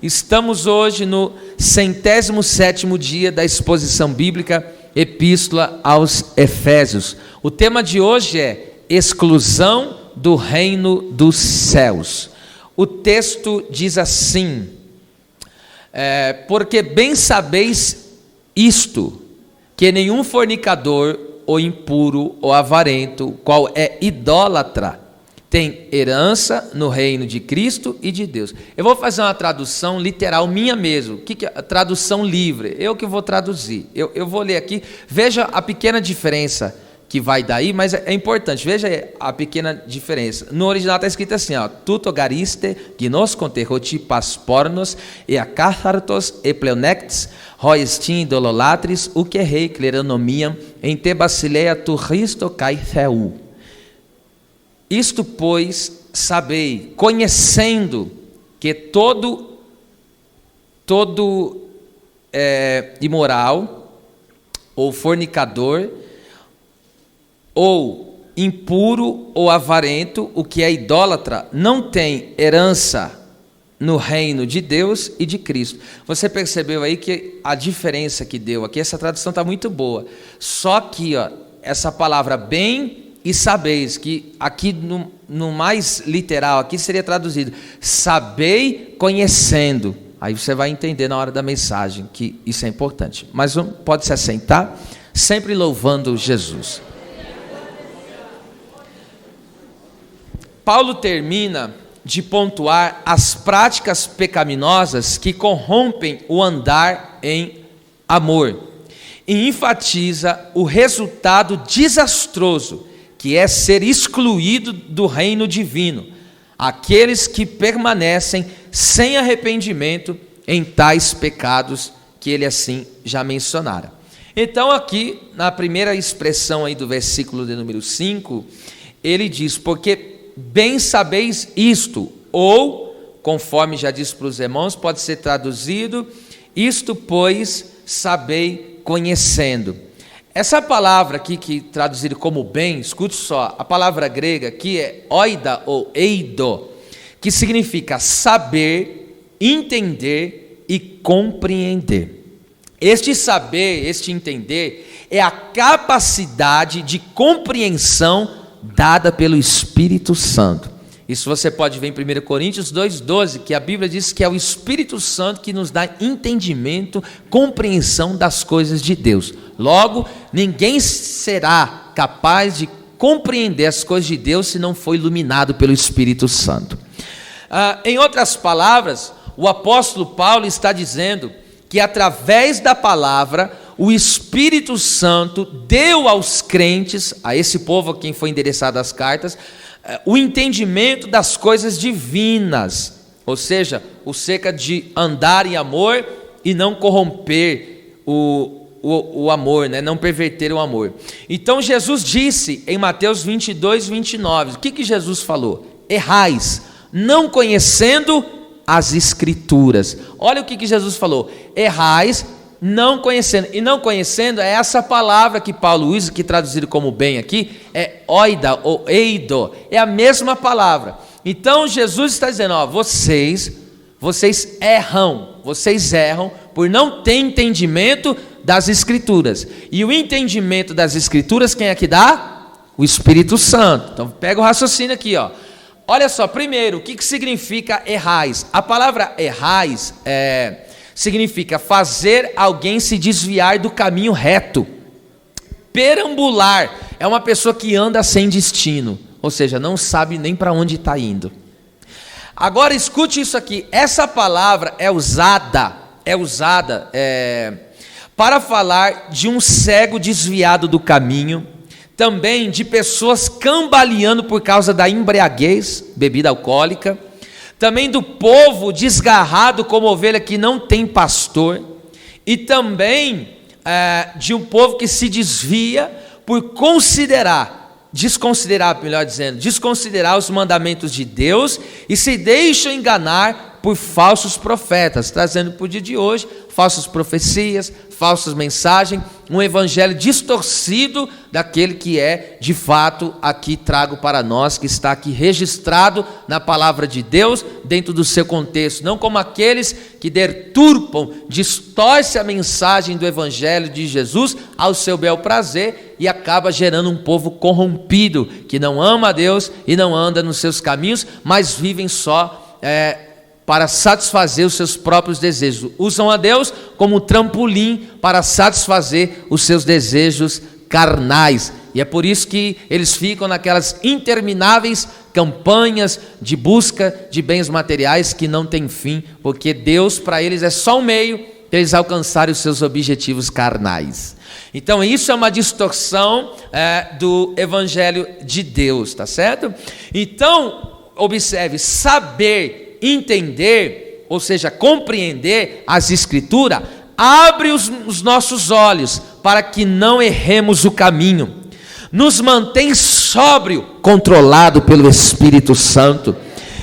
Estamos hoje no 107º dia da exposição bíblica Epístola aos Efésios. O tema de hoje é exclusão do reino dos céus. O texto diz assim: porque bem sabeis isto, que nenhum fornicador, ou impuro, ou avarento, qual é idólatra, tem herança no reino de Cristo e de Deus. Eu vou fazer uma tradução literal minha mesmo. O que é a tradução livre? Eu que vou traduzir. Eu vou ler aqui. Veja a pequena diferença que vai daí, mas é importante. Veja a pequena diferença. No original está escrito assim, ó: tutogariste, gnos conterroti paspornos, e acáthartos, e pleonectes, roestin dololatris, o que rei cleronomiam, em te basileia tu risto cai theu. Isto, pois, sabei, conhecendo que todo imoral, ou fornicador, ou impuro, ou avarento, o que é idólatra, não tem herança no reino de Deus e de Cristo. Você percebeu aí que a diferença que deu aqui, essa tradução está muito boa. Só que essa palavra bem e sabeis, que aqui no mais literal aqui seria traduzido sabei conhecendo. Aí você vai entender na hora da mensagem que isso é importante. Mas pode se assentar, sempre louvando Jesus. Paulo termina de pontuar as práticas pecaminosas que corrompem o andar em amor e enfatiza o resultado desastroso que é ser excluído do reino divino, aqueles que permanecem sem arrependimento em tais pecados que ele assim já mencionara. Então aqui, na primeira expressão aí do versículo de número 5, ele diz: porque bem sabeis isto, ou, conforme já disse para os irmãos, pode ser traduzido: isto, pois, sabei conhecendo. Essa palavra aqui, que traduzida como bem, escute só, a palavra grega aqui é oida ou eido, que significa saber, entender e compreender. Este saber, este entender, é a capacidade de compreensão dada pelo Espírito Santo. Isso você pode ver em 1 Coríntios 2,12, que a Bíblia diz que é o Espírito Santo que nos dá entendimento, compreensão das coisas de Deus. Logo, ninguém será capaz de compreender as coisas de Deus se não for iluminado pelo Espírito Santo. Em outras palavras, o apóstolo Paulo está dizendo que através da palavra, o Espírito Santo deu aos crentes, a esse povo a quem foi endereçado as cartas, o entendimento das coisas divinas, ou seja, o cerca de andar em amor e não corromper o amor, né? Não perverter o amor. Então Jesus disse em Mateus 22, 29, o que Jesus falou? Errais, não conhecendo as Escrituras. Olha o que Jesus falou: errais, não conhecendo. E não conhecendo é essa palavra que Paulo usa, que traduzido como bem aqui é oida ou eido, é a mesma palavra. Então Jesus está dizendo: vocês erram por não ter entendimento das Escrituras. E o entendimento das Escrituras quem é que dá? O Espírito Santo. Então pega o raciocínio aqui, olha só. Primeiro, o que significa errais? A palavra errais significa fazer alguém se desviar do caminho reto. Perambular é uma pessoa que anda sem destino, ou seja, não sabe nem para onde está indo. Agora escute isso aqui: essa palavra é usada para falar de um cego desviado do caminho, também de pessoas cambaleando por causa da embriaguez, bebida alcoólica, também do povo desgarrado como ovelha que não tem pastor, e também de um povo que se desvia por desconsiderar os mandamentos de Deus e se deixam enganar por falsos profetas, trazendo para o dia de hoje falsas profecias, falsas mensagens, um evangelho distorcido daquele que é, de fato, aqui trago para nós, que está aqui registrado na palavra de Deus, dentro do seu contexto, não como aqueles que deturpam, distorcem a mensagem do evangelho de Jesus ao seu bel prazer e acaba gerando um povo corrompido, que não ama a Deus e não anda nos seus caminhos, mas vivem só para satisfazer os seus próprios desejos. Usam a Deus como trampolim para satisfazer os seus desejos carnais. E é por isso que eles ficam naquelas intermináveis campanhas de busca de bens materiais que não tem fim, porque Deus para eles é só um meio para eles alcançarem os seus objetivos carnais. Então isso é uma distorção do evangelho de Deus, tá certo? Então, observe, saber, entender, ou seja, compreender as Escrituras, abre os nossos olhos para que não erremos o caminho, nos mantém sóbrio, controlado pelo Espírito Santo,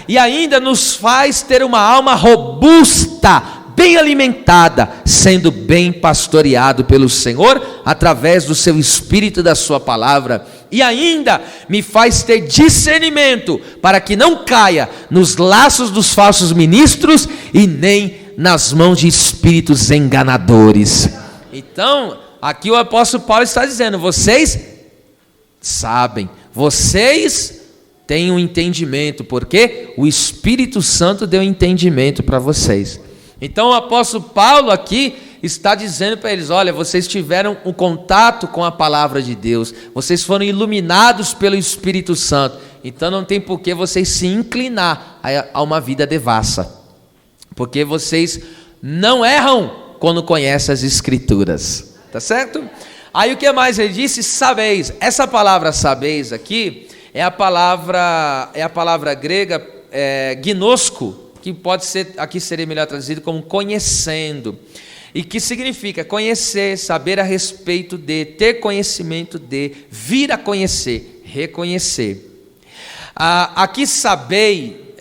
e ainda nos faz ter uma alma robusta, bem alimentada, sendo bem pastoreado pelo Senhor, através do seu Espírito e da sua palavra, e ainda me faz ter discernimento, para que não caia nos laços dos falsos ministros, e nem nas mãos de espíritos enganadores. Então, aqui o apóstolo Paulo está dizendo, vocês sabem, vocês têm um entendimento, porque o Espírito Santo deu entendimento para vocês. Então o apóstolo Paulo aqui está dizendo para eles, olha, vocês tiveram um contato com a palavra de Deus, vocês foram iluminados pelo Espírito Santo, então não tem por que vocês se inclinar a uma vida devassa, porque vocês não erram quando conhecem as Escrituras, tá certo? Aí o que mais ele disse? Sabeis. Essa palavra sabeis aqui é a palavra grega gnosko, que pode ser, aqui seria melhor traduzido como conhecendo, e que significa conhecer, saber a respeito de, ter conhecimento de, vir a conhecer, reconhecer. Aqui sabei,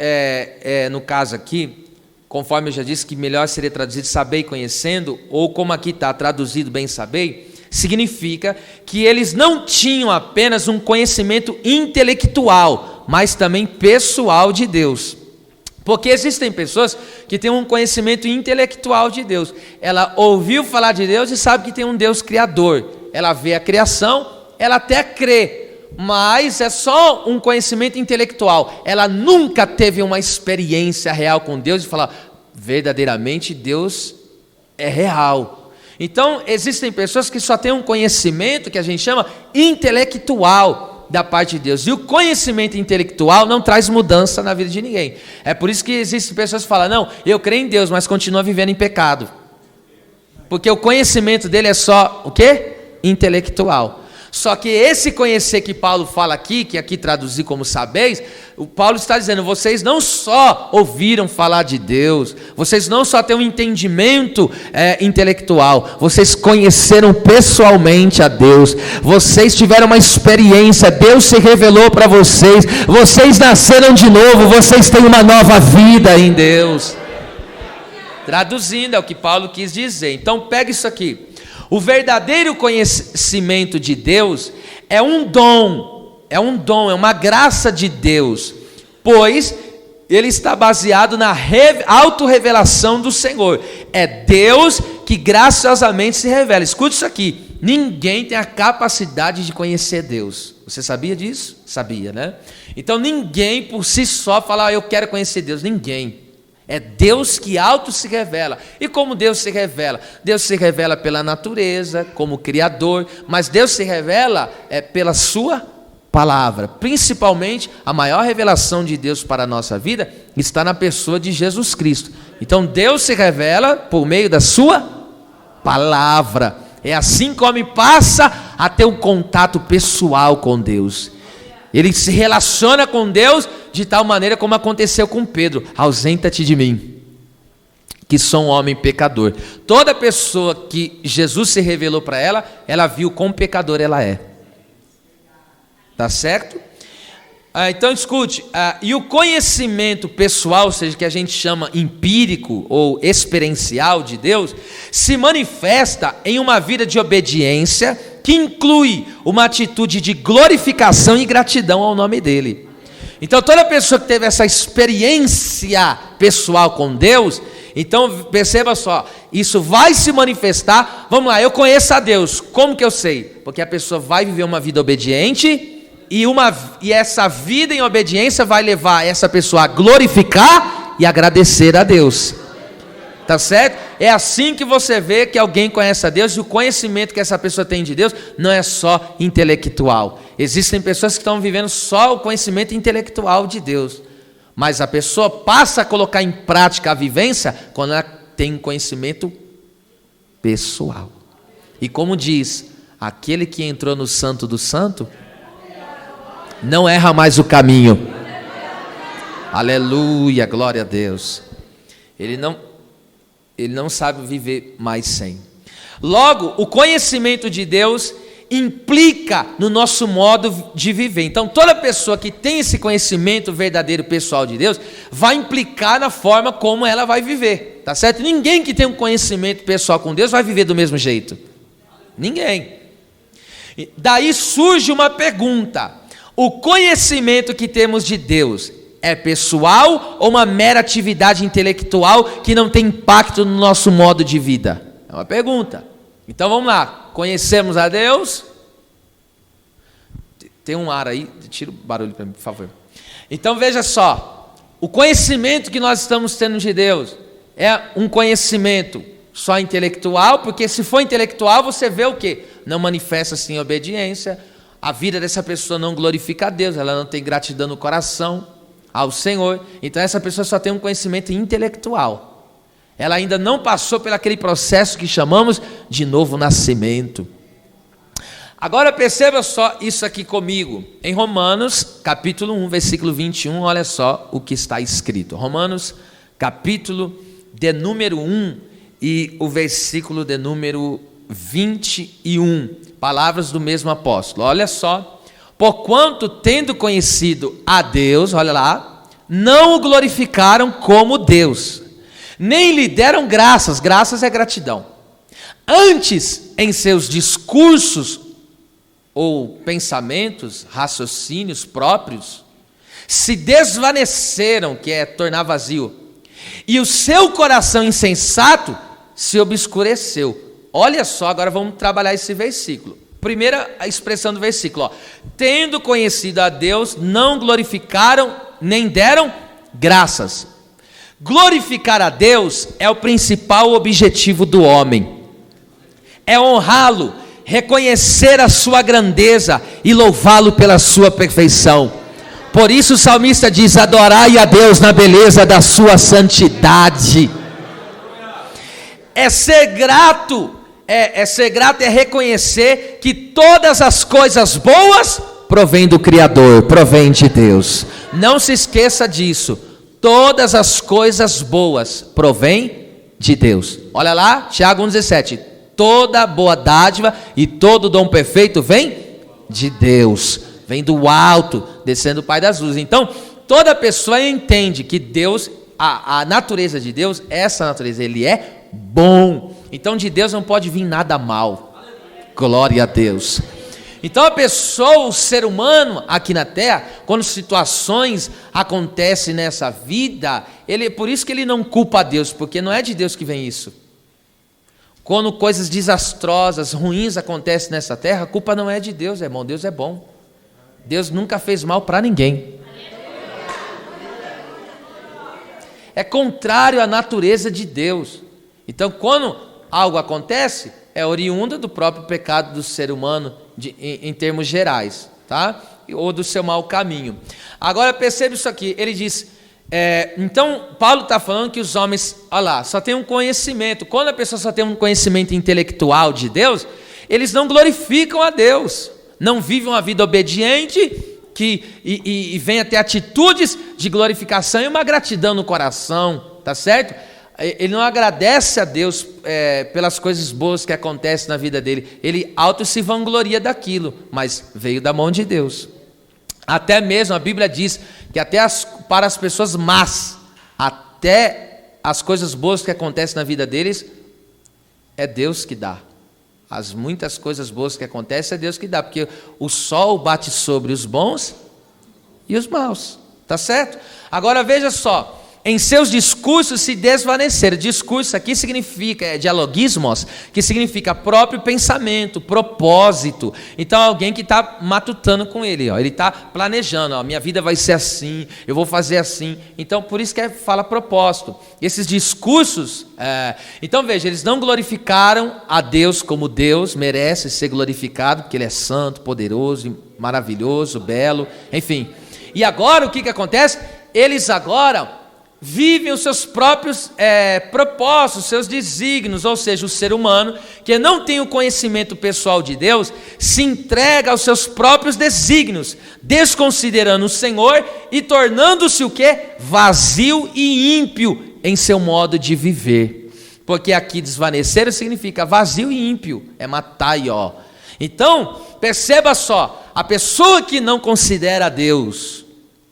no caso aqui, conforme eu já disse que melhor seria traduzido sabei conhecendo, ou como aqui está traduzido bem sabei, significa que eles não tinham apenas um conhecimento intelectual, mas também pessoal de Deus. Porque existem pessoas que têm um conhecimento intelectual de Deus. Ela ouviu falar de Deus e sabe que tem um Deus criador. Ela vê a criação, ela até crê, mas é só um conhecimento intelectual. Ela nunca teve uma experiência real com Deus e falar, verdadeiramente Deus é real. Então, existem pessoas que só têm um conhecimento que a gente chama intelectual da parte de Deus, e o conhecimento intelectual não traz mudança na vida de ninguém. É por isso que existem pessoas que falam, não, eu creio em Deus, mas continua vivendo em pecado, porque o conhecimento dele é só, o quê? Intelectual. Só que esse conhecer que Paulo fala aqui, que aqui traduzi como sabeis, o Paulo está dizendo, vocês não só ouviram falar de Deus, vocês não só têm um entendimento intelectual, vocês conheceram pessoalmente a Deus, vocês tiveram uma experiência, Deus se revelou para vocês, vocês nasceram de novo, vocês têm uma nova vida em Deus. Traduzindo, é o que Paulo quis dizer. Então pega isso aqui. O verdadeiro conhecimento de Deus é um dom, é uma graça de Deus, pois ele está baseado na autorrevelação do Senhor. É Deus que graciosamente se revela. Escute isso aqui, ninguém tem a capacidade de conhecer Deus. Você sabia disso? Sabia, né? Então ninguém por si só fala, eu quero conhecer Deus, ninguém. É Deus que se revela. E como Deus se revela? Deus se revela pela natureza, como Criador, mas Deus se revela pela sua palavra. Principalmente, a maior revelação de Deus para a nossa vida está na pessoa de Jesus Cristo. Então Deus se revela por meio da sua palavra. É assim que o homem passa a ter um contato pessoal com Deus. Ele se relaciona com Deus de tal maneira como aconteceu com Pedro. Ausenta-te de mim, que sou um homem pecador. Toda pessoa que Jesus se revelou para ela, ela viu quão pecador ela é. Tá certo? Então escute, e o conhecimento pessoal, ou seja, que a gente chama empírico ou experiencial de Deus, se manifesta em uma vida de obediência que inclui uma atitude de glorificação e gratidão ao nome dele. Então toda pessoa que teve essa experiência pessoal com Deus, então perceba só, isso vai se manifestar. Vamos lá, eu conheço a Deus, como que eu sei? Porque a pessoa vai viver uma vida obediente, e essa vida em obediência vai levar essa pessoa a glorificar e agradecer a Deus. Tá certo? É assim que você vê que alguém conhece a Deus, e o conhecimento que essa pessoa tem de Deus não é só intelectual. Existem pessoas que estão vivendo só o conhecimento intelectual de Deus, mas a pessoa passa a colocar em prática a vivência quando ela tem um conhecimento pessoal. E como diz, aquele que entrou no Santo do Santo não erra mais o caminho. Aleluia, glória a Deus. Ele não sabe viver mais sem. Logo, o conhecimento de Deus implica no nosso modo de viver. Então, toda pessoa que tem esse conhecimento verdadeiro pessoal de Deus vai implicar na forma como ela vai viver, tá certo? Ninguém que tem um conhecimento pessoal com Deus vai viver do mesmo jeito. Ninguém. Daí surge uma pergunta: o conhecimento que temos de Deus é pessoal ou uma mera atividade intelectual que não tem impacto no nosso modo de vida? É uma pergunta. Então vamos lá, conhecemos a Deus. Tem um ar aí, tira o barulho para mim, por favor. Então veja só, o conhecimento que nós estamos tendo de Deus é um conhecimento só intelectual, porque se for intelectual você vê o quê? Não manifesta-se em obediência, a vida dessa pessoa não glorifica a Deus, ela não tem gratidão no coração ao Senhor. Então essa pessoa só tem um conhecimento intelectual, ela ainda não passou por aquele processo que chamamos de novo nascimento. Agora perceba só isso aqui comigo, em Romanos capítulo 1, versículo 21, olha só o que está escrito. Romanos capítulo de número 1 e o versículo de número 21, palavras do mesmo apóstolo, olha só: porquanto tendo conhecido a Deus, olha lá, não o glorificaram como Deus, nem lhe deram graças, graças é gratidão, antes em seus discursos ou pensamentos, raciocínios próprios, se desvaneceram, que é tornar vazio, e o seu coração insensato se obscureceu. Olha só, agora vamos trabalhar esse versículo. Primeira expressão do versículo, ó: tendo conhecido a Deus, não glorificaram, nem deram graças. Glorificar a Deus é o principal objetivo do homem. É honrá-lo, reconhecer a sua grandeza e louvá-lo pela sua perfeição. Por isso o salmista diz: adorai a Deus na beleza da sua santidade. É ser grato. Ser grato é reconhecer que todas as coisas boas provêm do Criador, provêm de Deus. Não se esqueça disso. Todas as coisas boas provêm de Deus. Olha lá, Tiago 1,17. Toda boa dádiva e todo dom perfeito vem de Deus, vem do alto, descendo o Pai das luzes. Então, toda pessoa entende que Deus, a natureza de Deus, essa natureza, Ele é bom. Então de Deus não pode vir nada mal. Glória a Deus. Então a pessoa, o ser humano aqui na terra, quando situações acontecem nessa vida, por isso que ele não culpa a Deus, porque não é de Deus que vem isso. Quando coisas desastrosas, ruins acontecem nessa terra, a culpa não é de Deus, irmão. Deus é bom. Deus nunca fez mal para ninguém. É contrário à natureza de Deus. Então quando algo acontece, é oriunda do próprio pecado do ser humano, em termos gerais, tá? Ou do seu mau caminho. Agora perceba isso aqui, ele diz, então Paulo está falando que os homens, olha lá, só tem um conhecimento. Quando a pessoa só tem um conhecimento intelectual de Deus, eles não glorificam a Deus, não vivem uma vida obediente, e vem a ter atitudes de glorificação e uma gratidão no coração, tá certo? Ele não agradece a Deus pelas coisas boas que acontecem na vida dele. Ele auto se vangloria daquilo, mas veio da mão de Deus. Até mesmo a Bíblia diz que para as pessoas más, até as coisas boas que acontecem na vida deles, é Deus que dá. As muitas coisas boas que acontecem é Deus que dá, porque o sol bate sobre os bons e os maus, tá certo? Agora veja só, em seus discursos se desvaneceram. Discurso aqui significa dialogismos, que significa próprio pensamento, propósito. Então alguém que está matutando com ele, ó. Ele está planejando, ó, minha vida vai ser assim, eu vou fazer assim. Então por isso que fala propósito. Esses discursos, então veja, eles não glorificaram a Deus como Deus merece ser glorificado, porque Ele é santo, poderoso, maravilhoso, belo, enfim. E agora o que acontece? Eles agora vivem os seus próprios propósitos, seus desígnios, ou seja, o ser humano que não tem o conhecimento pessoal de Deus, se entrega aos seus próprios desígnios, desconsiderando o Senhor e tornando-se o quê? Vazio e ímpio em seu modo de viver. Porque aqui desvanecer significa vazio e ímpio, é mataió. Então, perceba só, a pessoa que não considera Deus,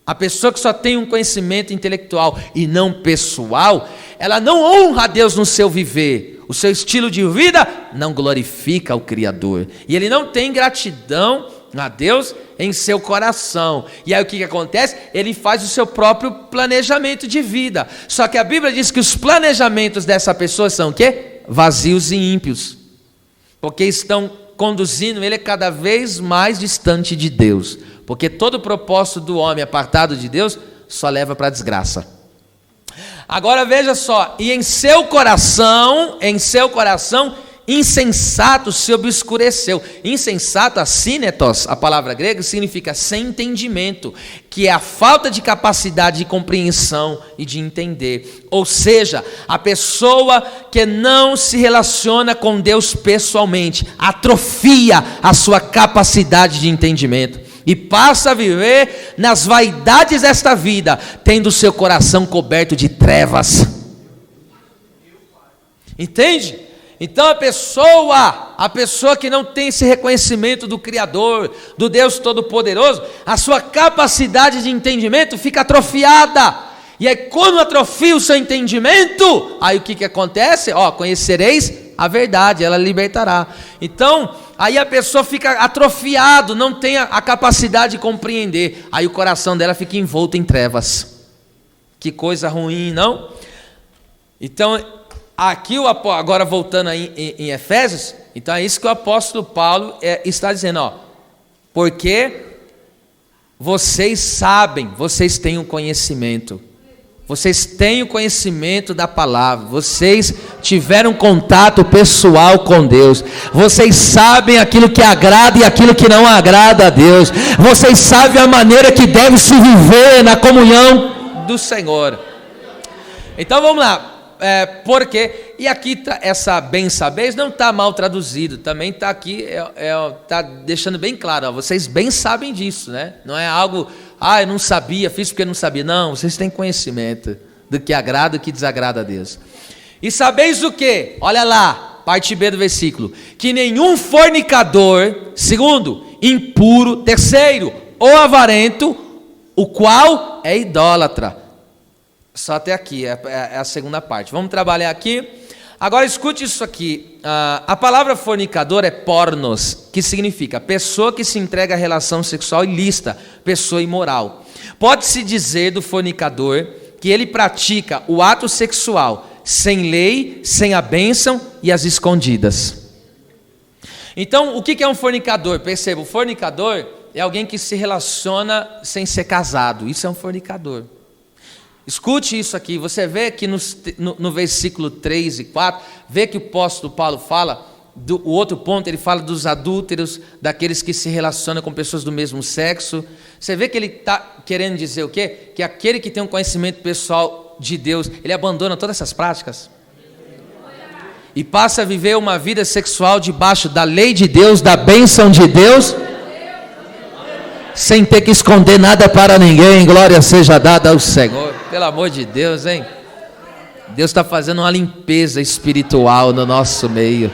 a pessoa que só tem um conhecimento intelectual e não pessoal, ela não honra a Deus no seu viver. O seu estilo de vida não glorifica o Criador. E ele não tem gratidão a Deus em seu coração. E aí o que acontece? Ele faz o seu próprio planejamento de vida. Só que a Bíblia diz que os planejamentos dessa pessoa são o quê? Vazios e ímpios. Porque estão conduzindo ele cada vez mais distante de Deus. Porque todo o propósito do homem apartado de Deus só leva para a desgraça. Agora veja só, e em seu coração, insensato se obscureceu. Insensato, asínetos, a palavra grega, significa sem entendimento, que é a falta de capacidade de compreensão e de entender. Ou seja, a pessoa que não se relaciona com Deus pessoalmente, atrofia a sua capacidade de entendimento. E passa a viver nas vaidades desta vida, tendo seu coração coberto de trevas. Entende? Então a pessoa que não tem esse reconhecimento do Criador, do Deus Todo-Poderoso, a sua capacidade de entendimento fica atrofiada. E aí quando atrofia o seu entendimento, aí o que acontece? Conhecereis a verdade, ela libertará. Então, aí a pessoa fica atrofiado, não tem a capacidade de compreender. Aí o coração dela fica envolto em trevas. Que coisa ruim, não? Então, aqui, agora voltando aí em Efésios, então é isso que o apóstolo Paulo está dizendo, porque vocês sabem, vocês têm um conhecimento. Vocês têm o conhecimento da palavra, vocês tiveram contato pessoal com Deus, vocês sabem aquilo que agrada e aquilo que não agrada a Deus, vocês sabem a maneira que deve se viver na comunhão do Senhor. Então vamos lá, porque, e aqui essa bem sabeis não está mal traduzido, também está aqui, está deixando bem claro, vocês bem sabem disso, né? Não é algo... eu não sabia, fiz porque não sabia. Não, vocês têm conhecimento do que agrada e do que desagrada a Deus. E sabeis o quê? Olha lá, parte B do versículo. Que nenhum fornicador, segundo, impuro, terceiro, ou avarento, o qual é idólatra. Só até aqui, é a segunda parte. Vamos trabalhar aqui. Agora escute isso aqui, a palavra fornicador é pornos, que significa pessoa que se entrega à relação sexual ilícita, pessoa imoral. Pode-se dizer do fornicador que ele pratica o ato sexual sem lei, sem a bênção e às escondidas. Então, o que é um fornicador? Perceba, o fornicador é alguém que se relaciona sem ser casado, isso é um fornicador. Escute isso aqui, você vê que no versículo 3 e 4, vê que o apóstolo Paulo fala, o outro ponto, ele fala dos adúlteros, daqueles que se relacionam com pessoas do mesmo sexo. Você vê que ele está querendo dizer o quê? Que aquele que tem um conhecimento pessoal de Deus, ele abandona todas essas práticas e passa a viver uma vida sexual debaixo da lei de Deus, da bênção de Deus, sem ter que esconder nada para ninguém. Glória seja dada ao Senhor. Pelo amor de Deus, hein? Deus está fazendo uma limpeza espiritual no nosso meio.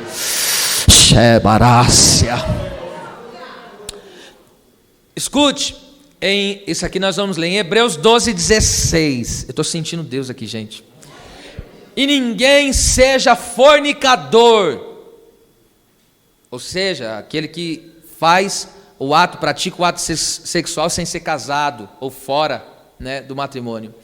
Shebarácia. Escute, Isso aqui nós vamos ler em Hebreus 12:16. Eu estou sentindo Deus aqui, gente. E ninguém seja fornicador, ou seja, aquele que faz o ato, pratica o ato sexual sem ser casado ou fora, né, do matrimônio,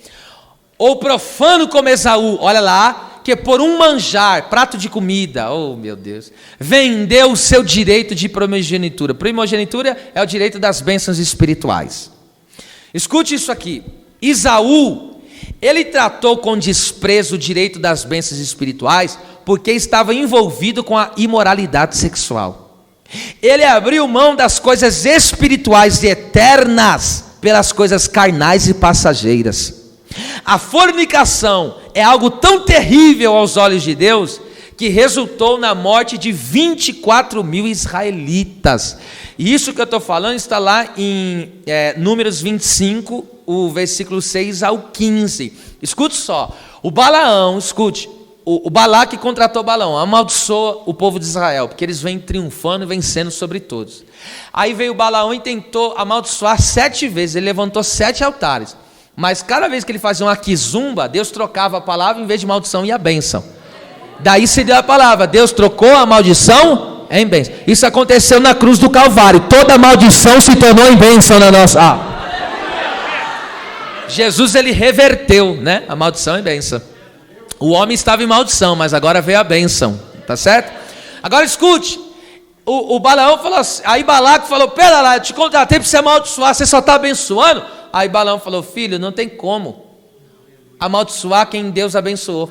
ou profano como Esaú, olha lá, que por um manjar, prato de comida, oh meu Deus, vendeu o seu direito de primogenitura. Primogenitura é o direito das bênçãos espirituais. Escute isso aqui. Esaú, ele tratou com desprezo o direito das bênçãos espirituais porque estava envolvido com a imoralidade sexual. Ele abriu mão das coisas espirituais e eternas pelas coisas carnais e passageiras. A fornicação é algo tão terrível aos olhos de Deus que resultou na morte de 24 mil israelitas. E isso que eu estou falando está lá em Números 25, o versículo 6 ao 15. Escute só, o Balaão, escute, o Balaque contratou Balaão, amaldiçoa o povo de Israel, porque eles vêm triunfando e vencendo sobre todos. Aí veio o Balaão e tentou amaldiçoar 7 vezes, ele levantou 7 altares. Mas cada vez que ele fazia uma quizumba, Deus trocava a palavra, em vez de maldição, e a bênção. Daí se deu a palavra, Deus trocou a maldição em bênção. Isso aconteceu na cruz do Calvário, toda maldição se tornou em bênção na nossa... Jesus, ele reverteu, né, a maldição em bênção. O homem estava em maldição, mas agora veio a bênção, tá certo? Agora escute, o Balaão falou assim, aí Balaque falou, pera lá, eu te contratei para você amaldiçoar, você só está abençoando? Aí Balaão falou, filho, não tem como amaldiçoar quem Deus abençoou.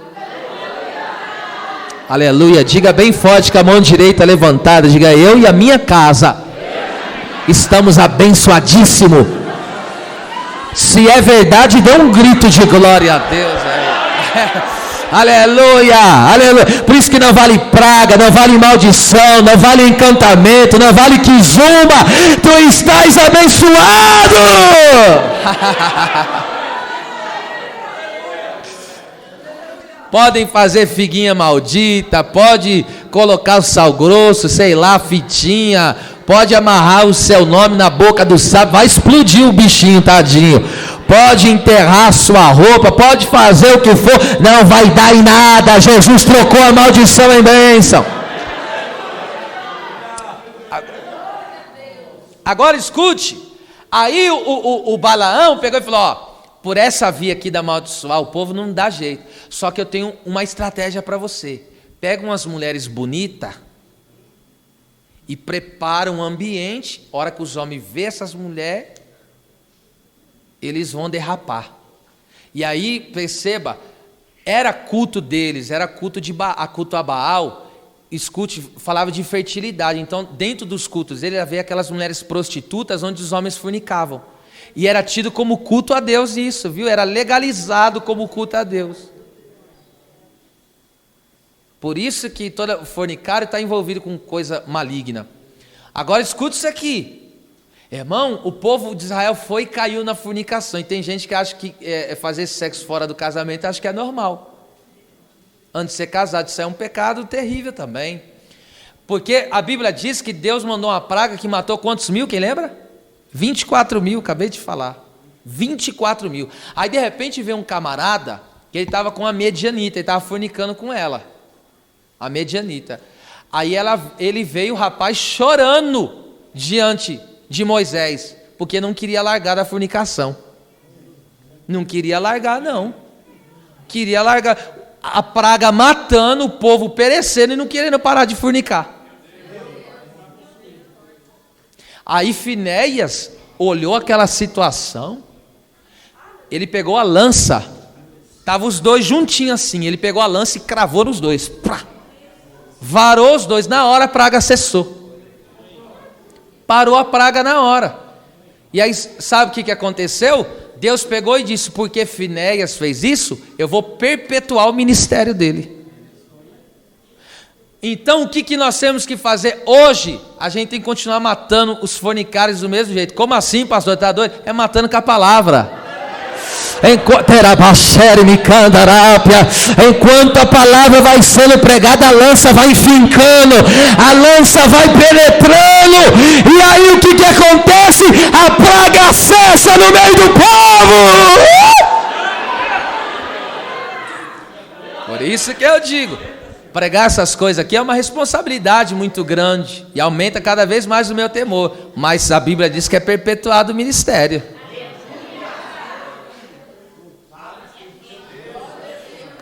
Aleluia, diga bem forte com a mão direita levantada, diga, eu e a minha casa estamos abençoadíssimos. Se é verdade, dê um grito de glória a Deus. Aleluia, aleluia. Por isso que não vale praga, não vale maldição, não vale encantamento, não vale quizumba. Tu estás abençoado. Podem fazer figuinha maldita, pode colocar o sal grosso, sei lá, fitinha, pode amarrar o seu nome na boca do sapo, vai explodir o bichinho, tadinho. Pode enterrar a sua roupa, pode fazer o que for, não vai dar em nada. Jesus trocou a maldição em bênção. Agora escute, aí o Balaão pegou e falou, ó, por essa via aqui da amaldiçoar o povo não dá jeito, só que eu tenho uma estratégia para você. Pega umas mulheres bonitas e prepara um ambiente, a hora que os homens vê essas mulheres, eles vão derrapar. E aí, perceba, era culto deles, era culto culto a Baal. Escute, falava de fertilidade. Então, dentro dos cultos deles, havia aquelas mulheres prostitutas onde os homens fornicavam. E era tido como culto a Deus isso, viu? Era legalizado como culto a Deus. Por isso que todo fornicário está envolvido com coisa maligna. Agora escute isso aqui. Irmão, o povo de Israel foi e caiu na fornicação. E tem gente que acha que fazer sexo fora do casamento, acha que é normal. Antes de ser casado, isso é um pecado terrível também. Porque a Bíblia diz que Deus mandou uma praga que matou quantos mil, quem lembra? 24 mil, acabei de falar. 24 mil. Aí de repente veio um camarada, que ele estava com a medianita, ele estava fornicando com ela. A medianita. Aí ele veio, o rapaz, chorando diante de Moisés, porque não queria largar da fornicação. Não queria largar, não. Queria largar. A praga matando, o povo perecendo e não querendo parar de fornicar. Aí Finéias olhou aquela situação, ele pegou a lança, estavam os dois juntinhos assim, ele pegou a lança e cravou nos dois. Pá! Varou os dois, na hora a praga cessou. Parou a praga na hora. E aí, sabe o que aconteceu? Deus pegou e disse, porque Finéias fez isso, eu vou perpetuar o ministério dele. Então, o que nós temos que fazer hoje? A gente tem que continuar matando os fornicários do mesmo jeito. Como assim, pastor? Está doido? É matando com a palavra. Enquanto a palavra vai sendo pregada, a lança vai fincando, a lança vai penetrando, e aí o que acontece? A praga cessa no meio do povo. Por isso que eu digo, pregar essas coisas aqui é uma responsabilidade muito grande e aumenta cada vez mais o meu temor, mas a Bíblia diz que é perpetuado o ministério.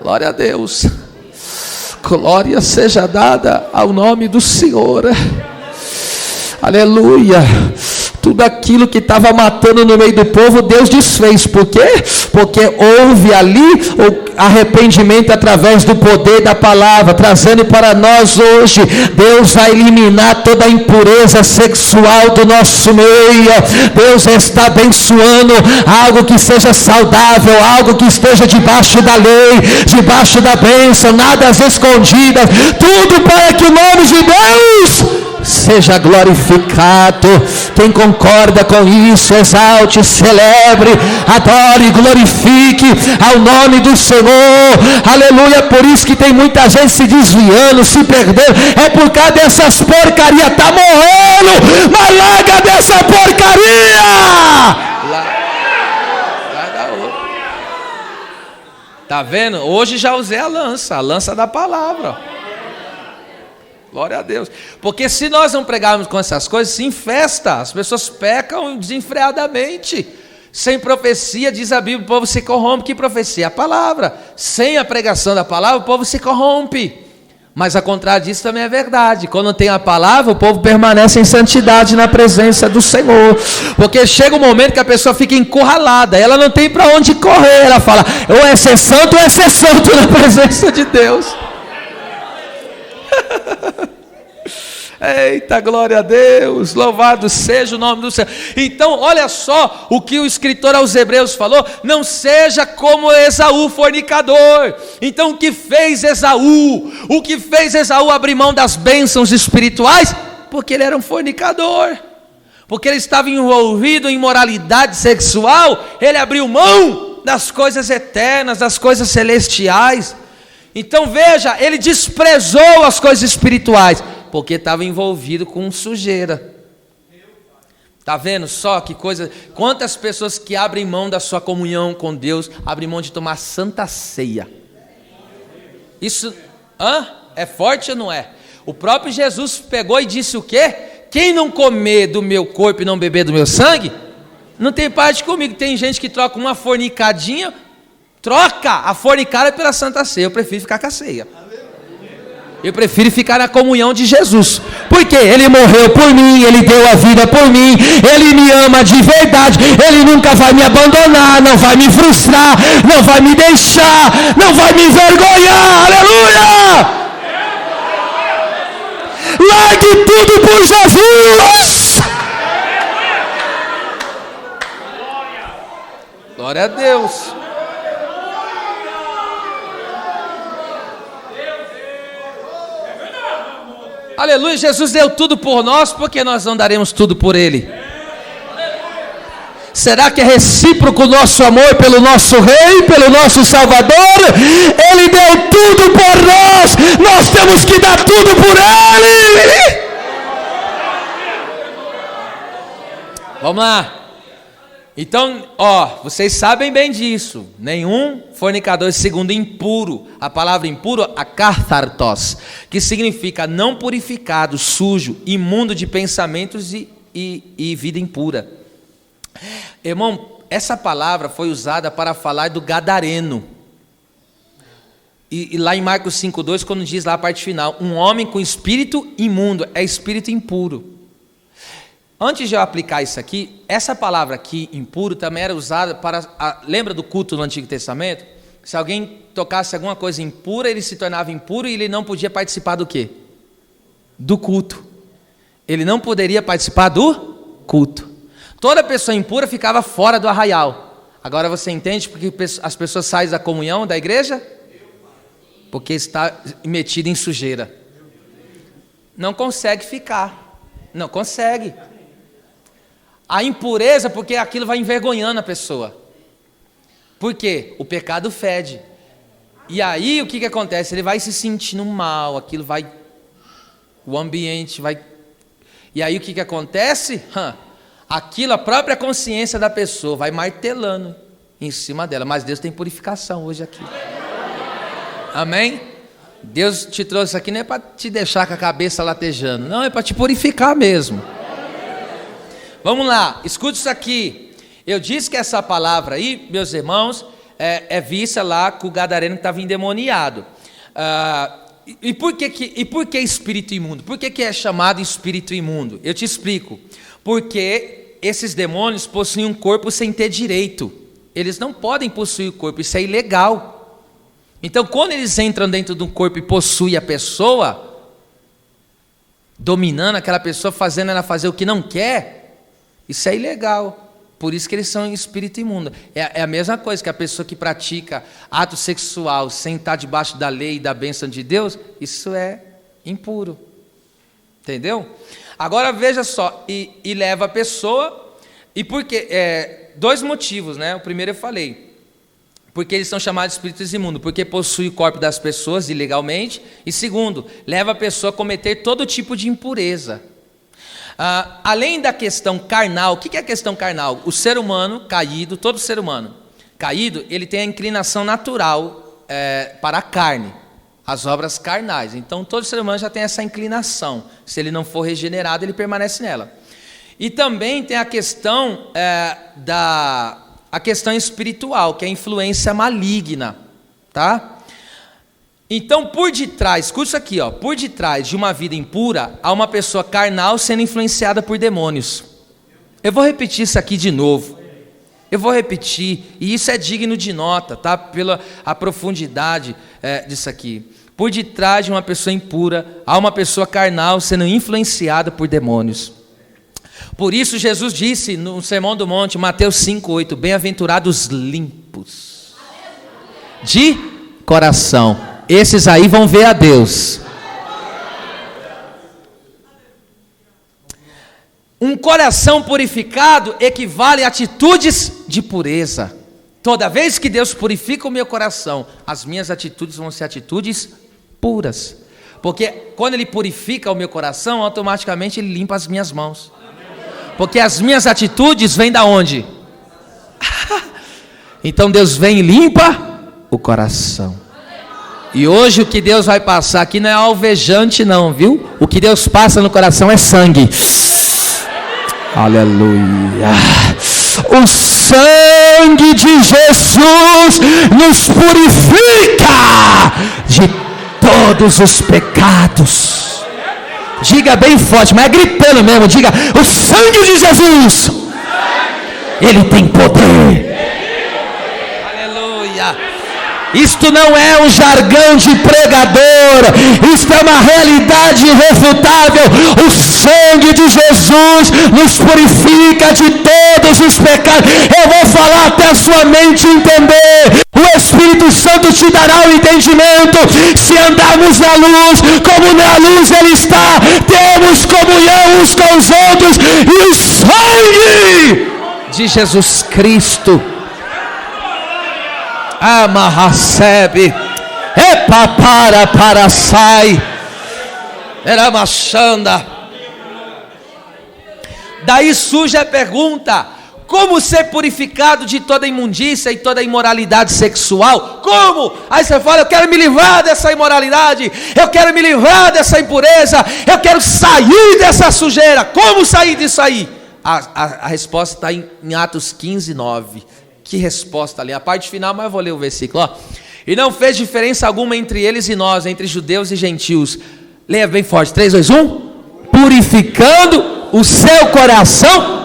Glória a Deus. Glória seja dada ao nome do Senhor. Aleluia. Tudo aquilo que estava matando no meio do povo, Deus desfez. Por quê? Porque houve ali o arrependimento através do poder da palavra, trazendo para nós hoje. Deus vai eliminar toda a impureza sexual do nosso meio. Deus está abençoando algo que seja saudável, algo que esteja debaixo da lei, debaixo da bênção, nada às escondidas, tudo para que o nome de Deus seja glorificado. Quem concorda com isso, exalte, celebre, adore, glorifique ao nome do Senhor. Aleluia. Por isso que tem muita gente se desviando, se perdendo, é por causa dessas porcarias. Está morrendo, mas larga dessa porcaria. Larga outra. Tá vendo? Hoje já usei a lança da palavra. Glória a Deus. Porque se nós não pregarmos com essas coisas, se infesta. As pessoas pecam desenfreadamente. Sem profecia, diz a Bíblia, o povo se corrompe. Que profecia? A palavra. Sem a pregação da palavra, o povo se corrompe. Mas a contrário disso também é verdade. Quando tem a palavra, o povo permanece em santidade na presença do Senhor. Porque chega um momento que a pessoa fica encurralada. Ela não tem para onde correr. Ela fala, ou é ser santo na presença de Deus. Eita, glória a Deus, louvado seja o nome do Senhor. Então olha só o que o escritor aos Hebreus falou: não seja como Esaú, fornicador. Então o que fez Esaú? O que fez Esaú abrir mão das bênçãos espirituais? Porque ele era um fornicador, porque ele estava envolvido em imoralidade sexual. Ele abriu mão das coisas eternas, das coisas celestiais. Então veja, ele desprezou as coisas espirituais, porque estava envolvido com sujeira. Está vendo só que coisa? Quantas pessoas que abrem mão da sua comunhão com Deus, abrem mão de tomar santa ceia. Isso é forte ou não é? O próprio Jesus pegou e disse o quê? Quem não comer do meu corpo e não beber do meu sangue, não tem parte comigo. Tem gente que troca uma fornicadinha, troca a fornicada pela santa ceia. Eu prefiro ficar com a ceia. Eu prefiro ficar na comunhão de Jesus. Porque Ele morreu por mim, Ele deu a vida por mim, Ele me ama de verdade, Ele nunca vai me abandonar, não vai me frustrar, não vai me deixar, não vai me envergonhar. Aleluia! Largue tudo por Jesus. Glória a Deus. Aleluia, Jesus deu tudo por nós, porque nós não daremos tudo por Ele? Será que é recíproco o nosso amor pelo nosso Rei, pelo nosso Salvador? Ele deu tudo por nós, nós temos que dar tudo por Ele. Vamos lá. Então, vocês sabem bem disso. Nenhum fornicador, segundo impuro. A palavra impuro, akathartos, que significa não purificado, sujo, imundo de pensamentos e vida impura. Irmão, essa palavra foi usada para falar do gadareno. E lá em Marcos 5,2, quando diz lá a parte final, um homem com espírito imundo, é espírito impuro. Antes de eu aplicar isso aqui, essa palavra aqui, impuro, também era usada para... lembra do culto no Antigo Testamento? Se alguém tocasse alguma coisa impura, ele se tornava impuro e ele não podia participar do quê? Do culto. Ele não poderia participar do culto. Toda pessoa impura ficava fora do arraial. Agora você entende porque as pessoas saem da comunhão da igreja? Porque está metido em sujeira. Não consegue ficar. Não consegue. A impureza, porque aquilo vai envergonhando a pessoa. Por quê? O pecado fede. E aí o que acontece? Ele vai se sentindo mal, aquilo vai, o ambiente vai. E aí o que acontece? Aquilo, a própria consciência da pessoa vai martelando em cima dela. Mas Deus tem purificação hoje aqui. Amém? Deus te trouxe aqui não é para te deixar com a cabeça latejando, não, é para te purificar mesmo. Vamos lá, escute isso aqui. Eu disse que essa palavra aí, meus irmãos, é vista lá com o gadareno que estava endemoniado. E por que espírito imundo? Por que é chamado espírito imundo? Eu te explico. Porque esses demônios possuem um corpo sem ter direito. Eles não podem possuir o corpo, isso é ilegal. Então, quando eles entram dentro de um corpo e possuem a pessoa, dominando aquela pessoa, fazendo ela fazer o que não quer, isso é ilegal. Por isso que eles são espírito imundo. É a mesma coisa que a pessoa que pratica ato sexual sem estar debaixo da lei e da bênção de Deus, isso é impuro. Entendeu? Agora veja só, e leva a pessoa, e por quê? Dois motivos, né? O primeiro eu falei. Porque eles são chamados de espíritos imundos, porque possui o corpo das pessoas ilegalmente. E segundo, leva a pessoa a cometer todo tipo de impureza. Além da questão carnal, o que é a questão carnal? O ser humano caído, todo ser humano caído, ele tem a inclinação natural para a carne, as obras carnais. Então todo ser humano já tem essa inclinação. Se ele não for regenerado, ele permanece nela. E também tem a questão a questão espiritual, que é a influência maligna, tá? Então, por detrás, escuta isso aqui, ó, por detrás de uma vida impura, há uma pessoa carnal sendo influenciada por demônios. Eu vou repetir isso aqui de novo. Eu vou repetir, e isso é digno de nota, tá? Pela a profundidade disso aqui. Por detrás de uma pessoa impura, há uma pessoa carnal sendo influenciada por demônios. Por isso Jesus disse no Sermão do Monte, Mateus 5:8, bem-aventurados limpos de coração, esses aí vão ver a Deus. Um coração purificado equivale a atitudes de pureza. Toda vez que Deus purifica o meu coração, as minhas atitudes vão ser atitudes puras. Porque quando Ele purifica o meu coração, automaticamente Ele limpa as minhas mãos. Porque as minhas atitudes vêm da onde? Então Deus vem e limpa o coração. E hoje o que Deus vai passar aqui não é alvejante não, viu? O que Deus passa no coração é sangue. Aleluia. O sangue de Jesus nos purifica de todos os pecados. Diga bem forte, mas é gritando mesmo. Diga, o sangue de Jesus, ele tem poder. Aleluia. Isto não é um jargão de pregador, isto é uma realidade irrefutável. O sangue de Jesus nos purifica de todos os pecados. Eu vou falar até a sua mente entender. O Espírito Santo te dará o entendimento. Se andarmos na luz, como na luz Ele está, temos comunhão uns com os outros, e o sangue de Jesus Cristo amarracebe, para sai, era machanda. Daí surge a pergunta: como ser purificado de toda imundícia e toda imoralidade sexual? Como? Aí você fala, eu quero me livrar dessa imoralidade, eu quero me livrar dessa impureza, eu quero sair dessa sujeira. Como sair disso aí? A resposta está em Atos 15:9. Que resposta ali, a parte final, mas eu vou ler o versículo, ó. E não fez diferença alguma entre eles e nós, entre judeus e gentios. Leia bem forte, 3, 2, 1. Purificando o seu coração.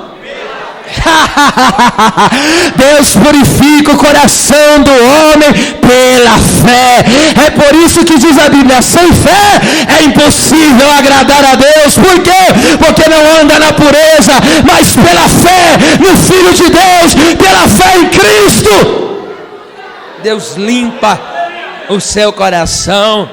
Deus purifica o coração do homem pela fé. É por isso que diz a Bíblia, sem fé é impossível agradar a Deus. Por quê? Porque não anda na pureza, mas pela fé no Filho de Deus, pela fé em Cristo. Deus limpa o seu coração.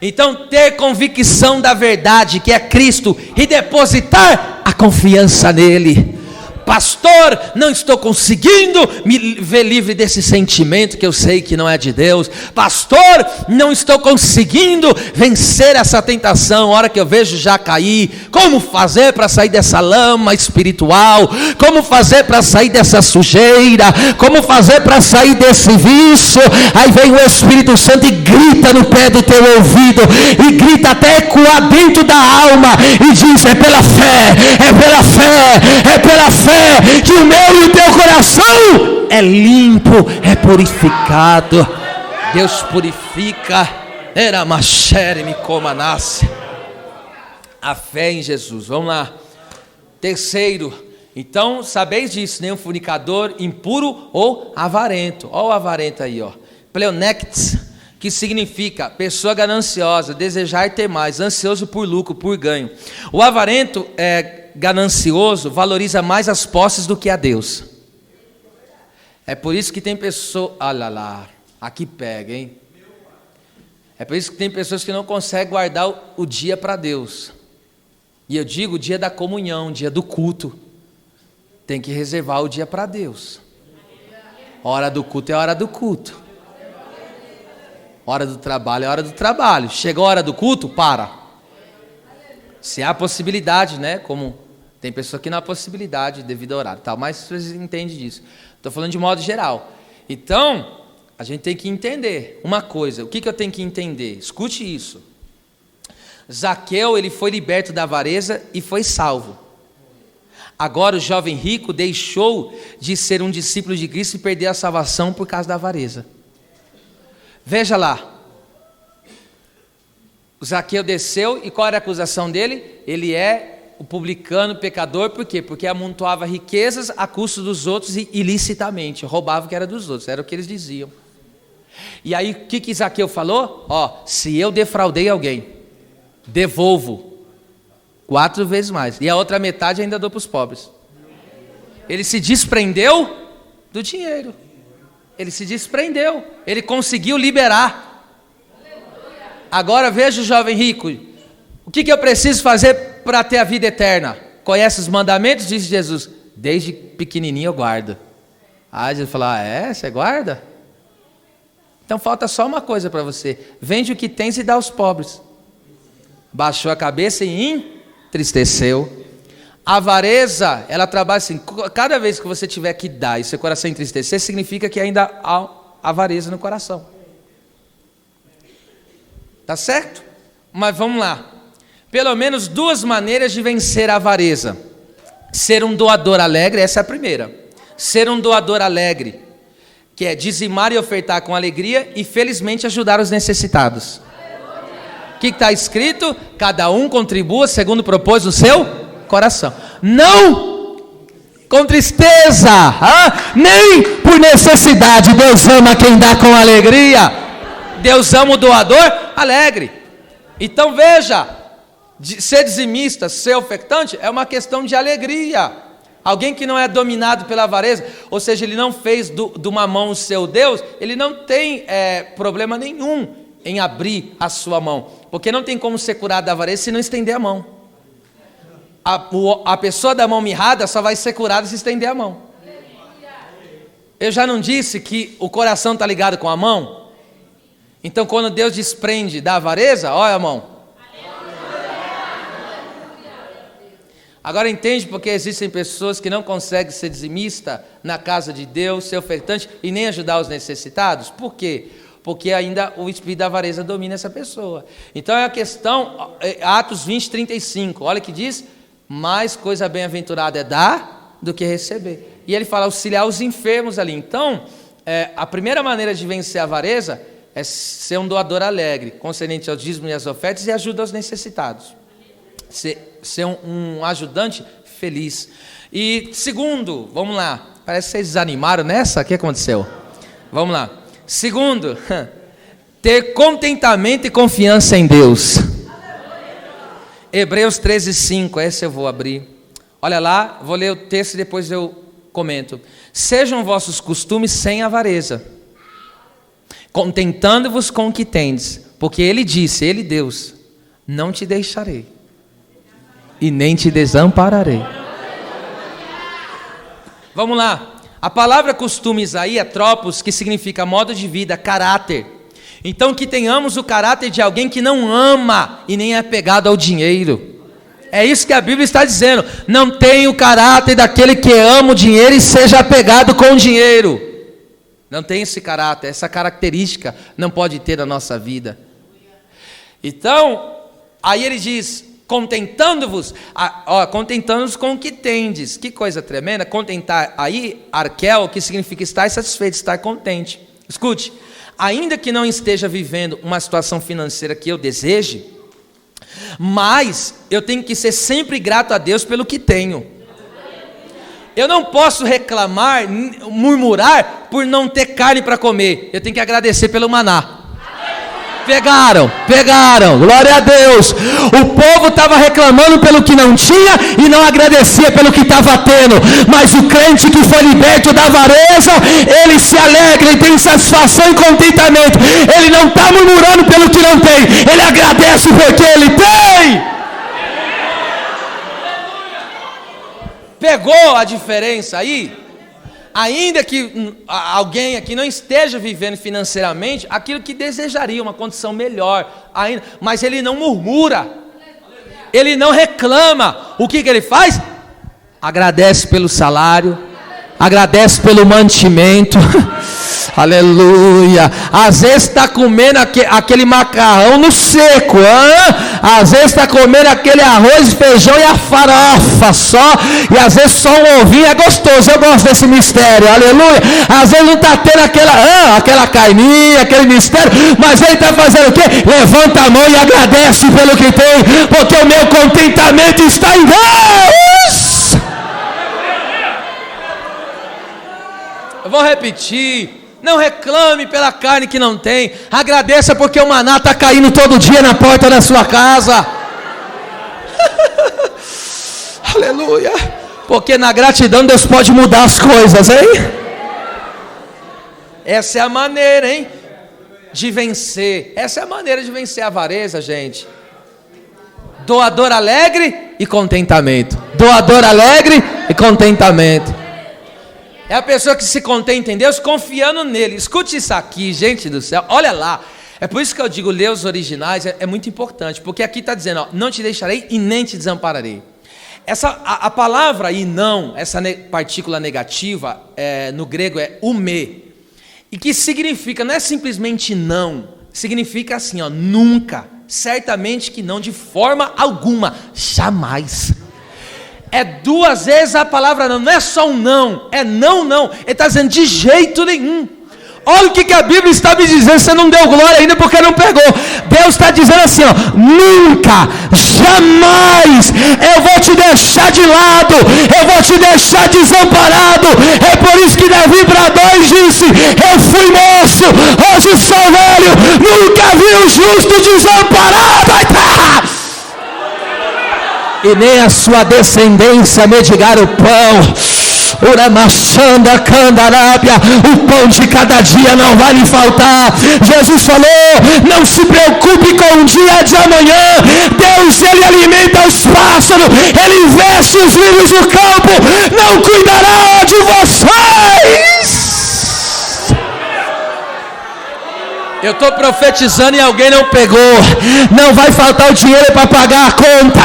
Então, ter convicção da verdade, que é Cristo, e depositar a confiança nele. pastor, não estou conseguindo me ver livre desse sentimento que eu sei que não é de Deus. Pastor, não estou conseguindo vencer essa tentação. A hora que eu vejo já cair, como fazer para sair dessa lama espiritual? Como fazer para sair dessa sujeira? Como fazer para sair desse vício? Aí vem o Espírito Santo e grita no pé do teu ouvido, e grita até ecoar dentro da alma, e diz: é pela fé, é pela fé, é pela fé que o meu e o teu coração é limpo, é purificado. Deus purifica. Era machere me coma nasce. A fé em Jesus. Vamos lá. Terceiro, então sabeis disso, nenhum fornicador, impuro ou avarento. Olha o avarento aí, ó. Pleonectes, que significa pessoa gananciosa, desejar ter mais, ansioso por lucro, por ganho. O avarento ganancioso valoriza mais as posses do que a Deus. É por isso que tem pessoas, olha lá, aqui pega, hein? É por isso que tem pessoas que não conseguem guardar o dia para Deus. E eu digo o dia da comunhão, o dia do culto. Tem que reservar o dia para Deus. Hora do culto é hora do culto. Hora do trabalho é hora do trabalho. Chegou a hora do culto, para. Se há possibilidade, né? Como tem pessoa que não há possibilidade devido ao horário, tal, mas vocês entendem disso. Estou falando de modo geral. Então, a gente tem que entender uma coisa. O que eu tenho que entender? Escute isso. Zaqueu, ele foi liberto da avareza e foi salvo. Agora o jovem rico deixou de ser um discípulo de Cristo e perdeu a salvação por causa da avareza. Veja lá, o Zaqueu desceu, e qual era a acusação dele? Ele é o publicano, pecador. Por quê? Porque amontoava riquezas a custo dos outros e ilicitamente, roubava o que era dos outros, era o que eles diziam. E aí o que Zaqueu falou? Se eu defraudei alguém, devolvo 4 vezes mais, e a outra metade ainda dou para os pobres. Ele se desprendeu do dinheiro. Ele se desprendeu, ele conseguiu liberar. Agora veja o jovem rico. O que eu preciso fazer para ter a vida eterna? Conhece os mandamentos? Disse Jesus: desde pequenininho eu guardo. Aí Jesus falou: você guarda? Então falta só uma coisa para você: vende o que tens e dá aos pobres. Baixou a cabeça e entristeceu. A avareza, ela trabalha assim: cada vez que você tiver que dar e seu coração entristecer, significa que ainda há avareza no coração. Tá certo? Mas vamos lá. Pelo menos 2 maneiras de vencer a avareza: ser um doador alegre, essa é a primeira. Ser um doador alegre, que é dizimar e ofertar com alegria e felizmente ajudar os necessitados. O que está escrito? Cada um contribua segundo propôs no seu coração, não com tristeza, nem por necessidade. Deus ama quem dá com alegria. Deus ama o doador alegre. Então veja, ser dizimista, ser ofertante é uma questão de alegria. Alguém que não é dominado pela avareza, ou seja, ele não fez do mamão o seu Deus, ele não tem problema nenhum em abrir a sua mão, porque não tem como ser curado da avareza se não estender a mão. A pessoa da mão mirrada só vai ser curada se estender a mão. Eu já não disse que o coração está ligado com a mão? Então quando Deus desprende da avareza, olha a mão. Agora entende porque existem pessoas que não conseguem ser dizimista na casa de Deus, ser ofertante e nem ajudar os necessitados? Por quê? Porque ainda o espírito da avareza domina essa pessoa. Então é a questão, Atos 20, 35, olha que diz: mais coisa bem-aventurada é dar do que receber. E ele fala auxiliar os enfermos ali. Então, a primeira maneira de vencer a avareza é ser um doador alegre, concernente aos dízimos e às ofertas, e ajuda aos necessitados. Ser um ajudante feliz. E segundo, vamos lá, parece que vocês desanimaram nessa, o que aconteceu? Vamos lá. Segundo, ter contentamento e confiança em Deus. Hebreus 13:5, esse eu vou abrir. Olha lá, vou ler o texto e depois eu comento. Sejam vossos costumes sem avareza, contentando-vos com o que tendes, porque Ele disse, Ele Deus, não te deixarei e nem te desampararei. Vamos lá. A palavra costumes aí é tropos, que significa modo de vida, caráter. Então que tenhamos o caráter de alguém que não ama e nem é apegado ao dinheiro. É isso que a Bíblia está dizendo. Não tenha o caráter daquele que ama o dinheiro e seja apegado com o dinheiro. Não tem esse caráter, essa característica não pode ter na nossa vida. Então, aí ele diz, contentando-vos com o que tendes. Que coisa tremenda, contentar aí, arkel, que significa estar satisfeito, estar contente. Escute, ainda que não esteja vivendo uma situação financeira que eu deseje, mas eu tenho que ser sempre grato a Deus pelo que tenho. Eu não posso reclamar, murmurar por não ter carne para comer. Eu tenho que agradecer pelo maná. Pegaram, glória a Deus. O povo estava reclamando pelo que não tinha e não agradecia pelo que estava tendo. Mas o crente que foi liberto da avareza, ele se alegra e tem satisfação e contentamento. Ele não está murmurando pelo que não tem, ele agradece porque ele tem. Pegou a diferença aí? Ainda que alguém aqui não esteja vivendo financeiramente aquilo que desejaria, uma condição melhor, ainda, mas ele não murmura, ele não reclama. O que ele faz? Agradece pelo salário, agradece pelo mantimento. Aleluia. Às vezes está comendo aquele macarrão no seco, às vezes está comendo aquele arroz, feijão e a farofa só, e às vezes só um ovinho. É gostoso, eu gosto desse mistério, aleluia. Às vezes não está tendo aquela carninha, aquele mistério, mas ele está fazendo o quê? Levanta a mão e agradece pelo que tem, porque o meu contentamento está em Deus. Eu vou repetir. Não reclame pela carne que não tem. Agradeça porque o maná está caindo todo dia na porta da sua casa. Aleluia. Porque na gratidão Deus pode mudar as coisas, hein? Essa é a maneira, hein? De vencer. Essa é a maneira de vencer a avareza, gente. Doador alegre e contentamento. Doador alegre e contentamento. É a pessoa que se contenta em Deus, confiando nele. Escute isso aqui, gente do céu, olha lá. É por isso que eu digo, ler os originais é muito importante, porque aqui está dizendo, não te deixarei e nem te desampararei. A palavra aí, não, essa partícula negativa, no grego é ume, e que significa, não é simplesmente não, significa assim, nunca, certamente que não, de forma alguma, jamais. É duas vezes a palavra não é só um não, é não. Ele está dizendo de jeito nenhum. Olha o que a Bíblia está me dizendo, você não deu glória ainda porque não pegou. Deus está dizendo assim, nunca, jamais eu vou te deixar de lado, eu vou te deixar desamparado. É por isso que Davi para 2 disse, eu fui moço, hoje sou velho, nunca vi o justo desamparado. E nem a sua descendência mendigar o pão. Uramachanda candarábia, o pão de cada dia não vai lhe faltar. Jesus falou, não se preocupe com o dia de amanhã. Deus, ele alimenta os pássaros, ele veste os lírios do campo, não cuidará de vocês. Eu estou profetizando e alguém não pegou. Não vai faltar o dinheiro para pagar a conta.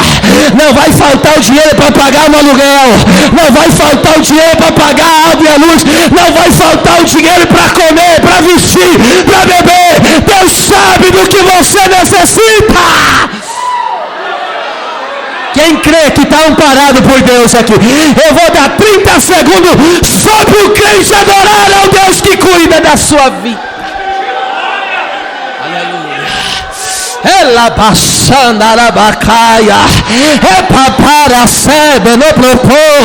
Não vai faltar o dinheiro para pagar o aluguel. Não vai faltar o dinheiro para pagar a água e a luz. Não vai faltar o dinheiro para comer, para vestir, para beber. Deus sabe do que você necessita. Quem crê que está amparado por Deus aqui? Eu vou dar 30 segundos só para o crente adorar ao Deus que cuida da sua vida. Ela passando a bacaia, é papara sebe no propor,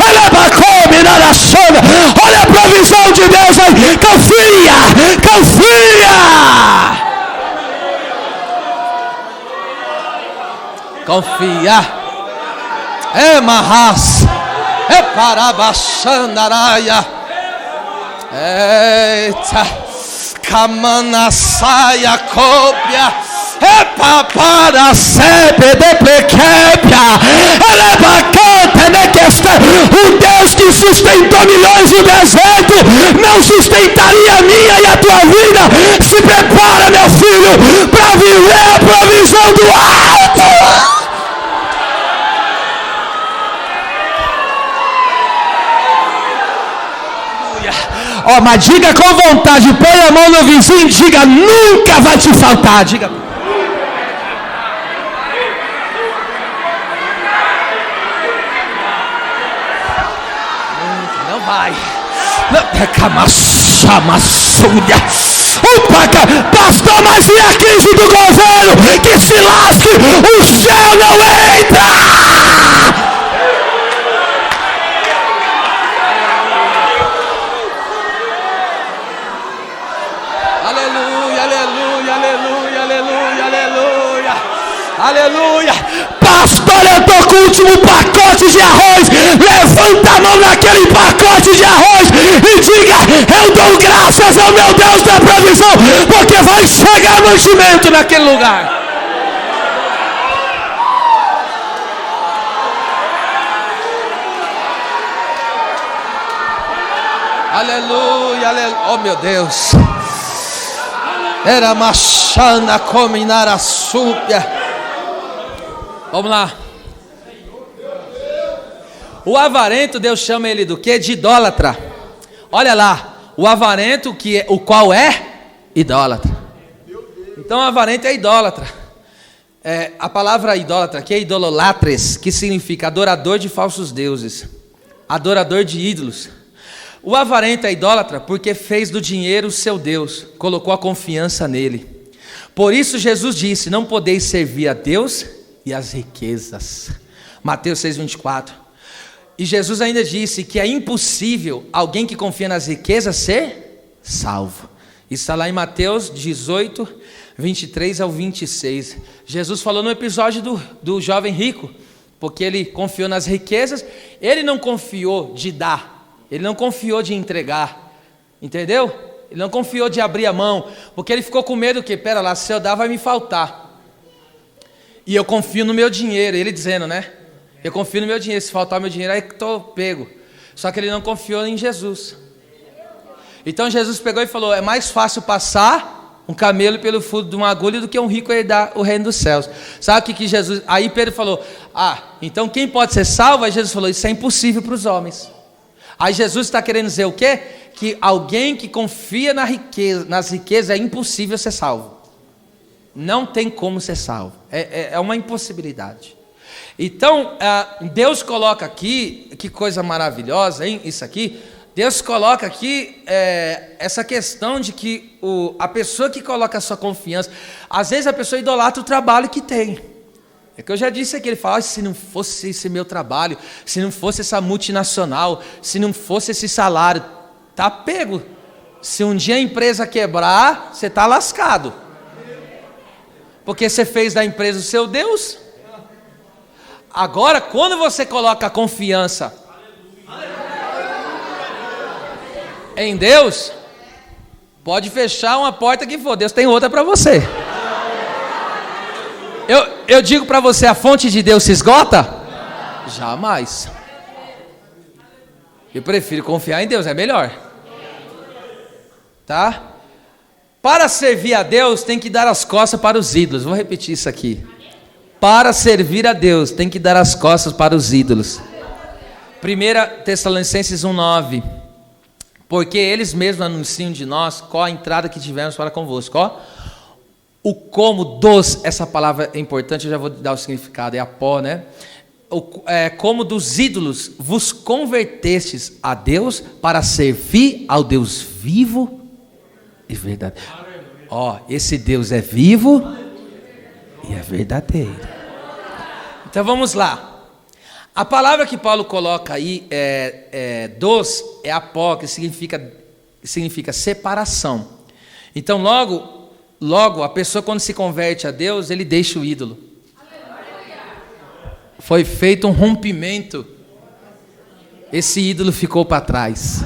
ela bacou na sombra. Olha a provisão de Deus aí, confia, é marras, é parabaxandaraia, eita, camana saia cópia. É papara sebe de plequebia, ela é bacana, né? Que besta. O Deus que sustentou milhões no deserto não sustentaria a minha e a tua vida. Se prepara, meu filho, para viver a provisão do alto. Ó, mas diga com vontade, põe a mão no vizinho e diga: nunca vai te faltar. Diga. Não vai. Pastor, mas e a crise do governo? Que se lasque, o céu não entra. Aleluia. Pastor, eu estou com o último pacote de arroz. Levanta a mão naquele pacote de arroz e diga: eu dou graças ao meu Deus da provisão, porque vai chegar mantimento naquele lugar. Aleluia, aleluia. Oh, meu Deus. Era machana cominar a súbia. Vamos lá. O avarento, Deus chama ele do quê? De idólatra. Olha lá, o avarento, o qual é idólatra. Então o avarento é idólatra. A palavra idólatra aqui é idololatres, que significa adorador de falsos deuses, adorador de ídolos. O avarento é idólatra porque fez do dinheiro seu Deus, colocou a confiança nele. Por isso Jesus disse: não podeis servir a Deus e as riquezas. Mateus 6,24. E Jesus ainda disse que é impossível alguém que confia nas riquezas ser salvo. Isso está lá em Mateus 18, 23 ao 26. Jesus falou no episódio do jovem rico, porque ele confiou nas riquezas. Ele não confiou de dar, ele não confiou de entregar, entendeu? Ele não confiou de abrir a mão, porque ele ficou com medo que, pera lá, se eu dar vai me faltar. E eu confio no meu dinheiro, ele dizendo, né? Eu confio no meu dinheiro, se faltar meu dinheiro, aí estou pego. Só que ele não confiou em Jesus. Então Jesus pegou e falou: é mais fácil passar um camelo pelo fundo de uma agulha do que um rico herdar o reino dos céus. Sabe o que Jesus... Aí Pedro falou: então quem pode ser salvo? Aí Jesus falou: isso é impossível para os homens. Aí Jesus está querendo dizer o quê? Que alguém que confia nas riquezas é impossível ser salvo. Não tem como ser salvo. É uma impossibilidade. Então, Deus coloca aqui, que coisa maravilhosa, hein? Isso aqui. Deus coloca aqui essa questão de que a pessoa que coloca a sua confiança, às vezes a pessoa idolatra o trabalho que tem. É que eu já disse aqui, ele fala: se não fosse esse meu trabalho, se não fosse essa multinacional, se não fosse esse salário, tá pego. Se um dia a empresa quebrar, você está lascado. Porque você fez da empresa o seu Deus. Agora, quando você coloca a confiança em Deus, pode fechar uma porta que for, Deus tem outra para você. Eu digo para você: a fonte de Deus se esgota? Jamais. Eu prefiro confiar em Deus, é melhor. Tá? Para servir a Deus, tem que dar as costas para os ídolos. Vou repetir isso aqui. Para servir a Deus, tem que dar as costas para os ídolos. 1 Tessalonicenses 1,9. Porque eles mesmos anunciam de nós qual a entrada que tivemos para convosco. Ó. O como dos, essa palavra é importante, eu já vou dar o significado, é apó, né? Como dos ídolos vos convertestes a Deus para servir ao Deus vivo e verdadeiro. Ó, esse Deus é vivo e é verdadeiro. Então vamos lá. A palavra que Paulo coloca aí dos é apó, que significa separação. Então logo a pessoa, quando se converte a Deus, ele deixa o ídolo. Foi feito um rompimento. Esse ídolo ficou para trás.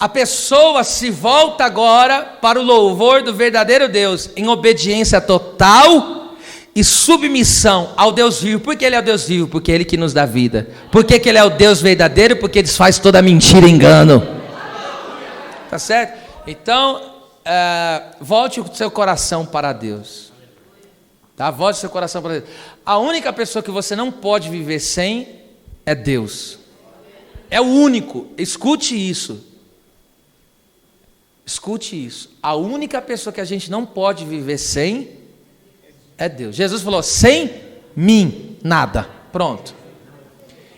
A pessoa se volta agora para o louvor do verdadeiro Deus, em obediência total e submissão ao Deus vivo. Por que Ele é o Deus vivo? Porque é Ele que nos dá vida. Por que Ele é o Deus verdadeiro? Porque Ele desfaz toda mentira e engano. Tá certo? Então, volte o seu coração para Deus. Tá? Volte o seu coração para Deus. A única pessoa que você não pode viver sem é Deus. É o único. Escute isso. Escute isso. A única pessoa que a gente não pode viver sem é Deus. Jesus falou: sem mim, nada. Pronto.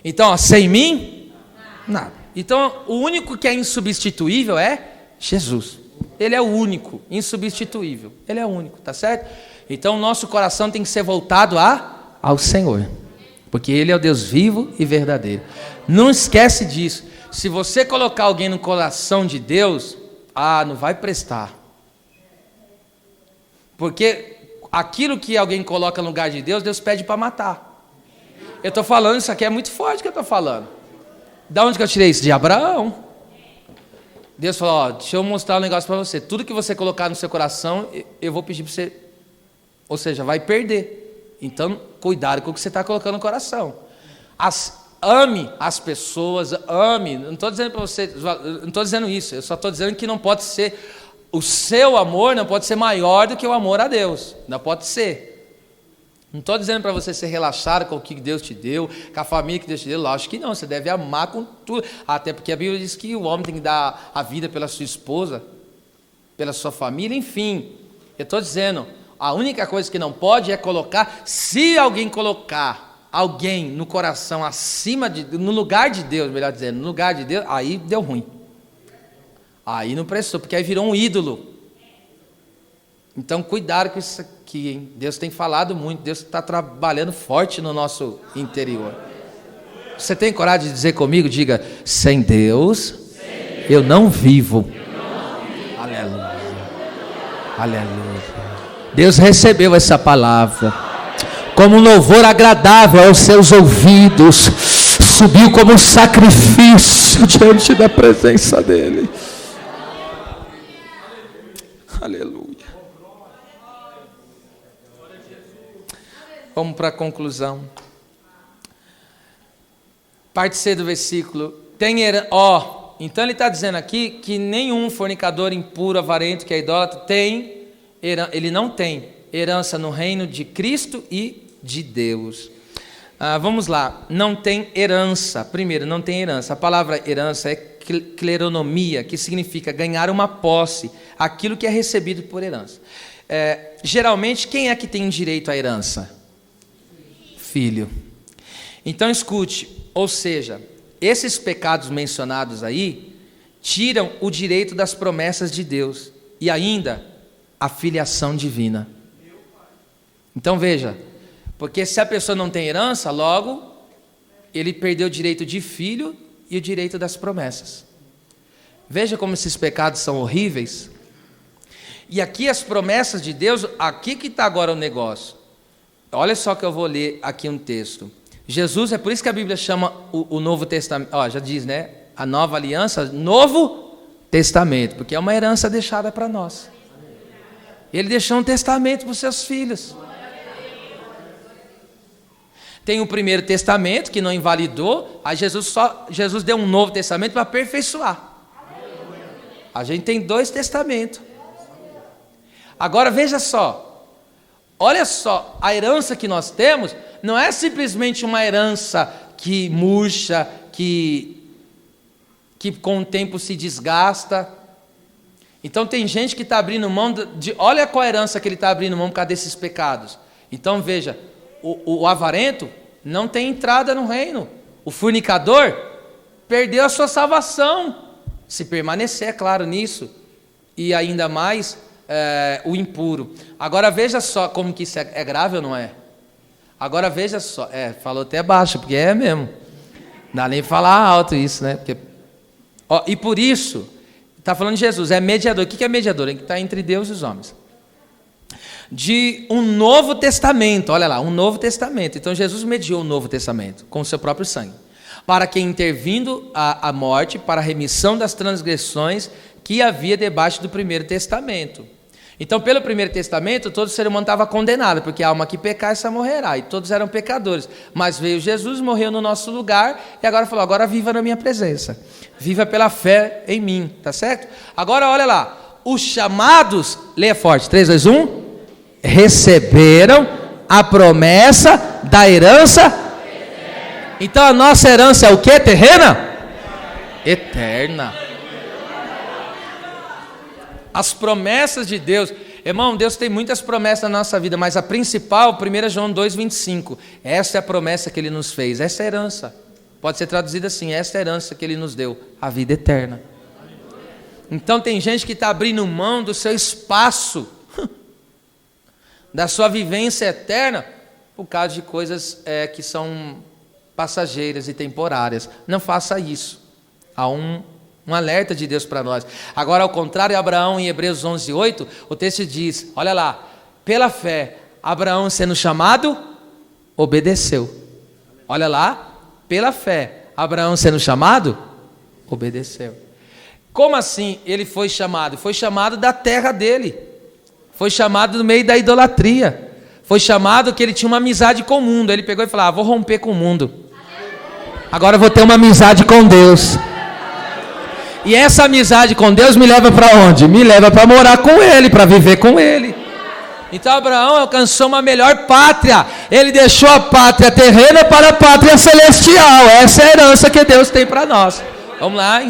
Então, ó, sem mim, nada. Então, o único que é insubstituível é Jesus. Ele é o único, insubstituível. Ele é o único, tá certo? Então, o nosso coração tem que ser voltado ao Senhor. Porque Ele é o Deus vivo e verdadeiro. Não esquece disso. Se você colocar alguém no coração de Deus, não vai prestar. Porque aquilo que alguém coloca no lugar de Deus, Deus pede para matar. Eu estou falando, isso aqui é muito forte que eu estou falando. Da onde que eu tirei isso? De Abraão. Deus falou: deixa eu mostrar um negócio para você. Tudo que você colocar no seu coração, eu vou pedir para você. Ou seja, vai perder. Então, cuidado com o que você está colocando no coração. Ame as pessoas, ame. Não estou dizendo para você, não estou dizendo isso. Eu só estou dizendo que não pode ser, o seu amor não pode ser maior do que o amor a Deus. Não pode ser. Não estou dizendo para você ser relaxado com o que Deus te deu, com a família que Deus te deu. Lógico que não, você deve amar com tudo. Até porque a Bíblia diz que o homem tem que dar a vida pela sua esposa, pela sua família, enfim. Eu estou dizendo, a única coisa que não pode é colocar, se alguém colocar alguém no coração acima no lugar de Deus, melhor dizendo, no lugar de Deus, aí deu ruim. Aí não prestou, porque aí virou um ídolo. Então, cuidado com isso aqui, hein? Deus tem falado muito, Deus está trabalhando forte no nosso interior. Você tem coragem de dizer comigo? Diga: sem Deus, eu não vivo. Aleluia. Aleluia. Deus recebeu essa palavra como um louvor agradável aos seus ouvidos, subiu como um sacrifício diante da presença dEle. Aleluia. Vamos para a conclusão. Parte C do versículo. Então ele está dizendo aqui que nenhum fornicador impuro, avarento, que é idólatra, ele não tem herança no reino de Cristo e de Deus. Vamos lá. Não tem herança. Primeiro, não tem herança. A palavra herança é cleronomia, que significa ganhar uma posse, aquilo que é recebido por herança. Geralmente, quem é que tem direito à herança? Filho. Então escute, ou seja, esses pecados mencionados aí tiram o direito das promessas de Deus e ainda a filiação divina. Então veja, porque se a pessoa não tem herança, logo ele perdeu o direito de filho e o direito das promessas. Veja como esses pecados são horríveis. E aqui as promessas de Deus, aqui que está agora o negócio. Olha só que eu vou ler aqui um texto. Jesus, é por isso que a Bíblia chama o Novo Testamento, já diz, né? A nova aliança, Novo Testamento, porque é uma herança deixada para nós. Ele deixou um testamento para os seus filhos. Tem o primeiro testamento que não invalidou, aí Jesus deu um novo testamento para aperfeiçoar. A gente tem 2 testamentos. Agora veja só. Olha só, a herança que nós temos não é simplesmente uma herança que murcha, que com o tempo se desgasta. Então tem gente que está abrindo mão olha qual a herança que ele está abrindo mão por causa desses pecados. Então veja, o avarento não tem entrada no reino. O fornicador perdeu a sua salvação, se permanecer, é claro, nisso. E ainda mais o impuro. Agora veja só como que isso é grave ou não é? Agora veja só, falou até baixo, porque é mesmo. Não dá nem falar alto isso, né? Porque, e por isso, está falando de Jesus, é mediador. O que é mediador? É que está entre Deus e os homens. De um novo testamento, olha lá, um novo testamento. Então Jesus mediou um novo testamento com o seu próprio sangue, para que intervindo a morte, para a remissão das transgressões que havia debaixo do primeiro testamento. Então, pelo Primeiro Testamento, todo ser humano estava condenado, porque a alma que pecar, essa morrerá, e todos eram pecadores. Mas veio Jesus, morreu no nosso lugar, e agora falou, agora viva na minha presença. Viva pela fé em mim, tá certo? Agora, olha lá, os chamados, leia forte, 3, 2, 1, receberam a promessa da herança. Então, a nossa herança é o que? Terrena? Eterna. As promessas de Deus, irmão, Deus tem muitas promessas na nossa vida, mas a principal, 1 João 2,25, essa é a promessa que Ele nos fez, essa é a herança, pode ser traduzida assim, essa é a herança que Ele nos deu, a vida eterna. Então tem gente que está abrindo mão do seu espaço, da sua vivência eterna, por causa de coisas que são passageiras e temporárias. Não faça isso, há um alerta de Deus para nós. Agora, ao contrário de Abraão, em Hebreus 11:8, o texto diz, olha lá, pela fé, Abraão sendo chamado, obedeceu. Olha lá, pela fé, Abraão sendo chamado, obedeceu. Como assim ele foi chamado? Foi chamado da terra dele, foi chamado no meio da idolatria, foi chamado que ele tinha uma amizade com o mundo. Ele pegou e falou, vou romper com o mundo, agora eu vou ter uma amizade com Deus. E essa amizade com Deus me leva para onde? Me leva para morar com Ele, para viver com Ele. Então Abraão alcançou uma melhor pátria. Ele deixou a pátria terrena para a pátria celestial. Essa é a herança que Deus tem para nós. Vamos lá,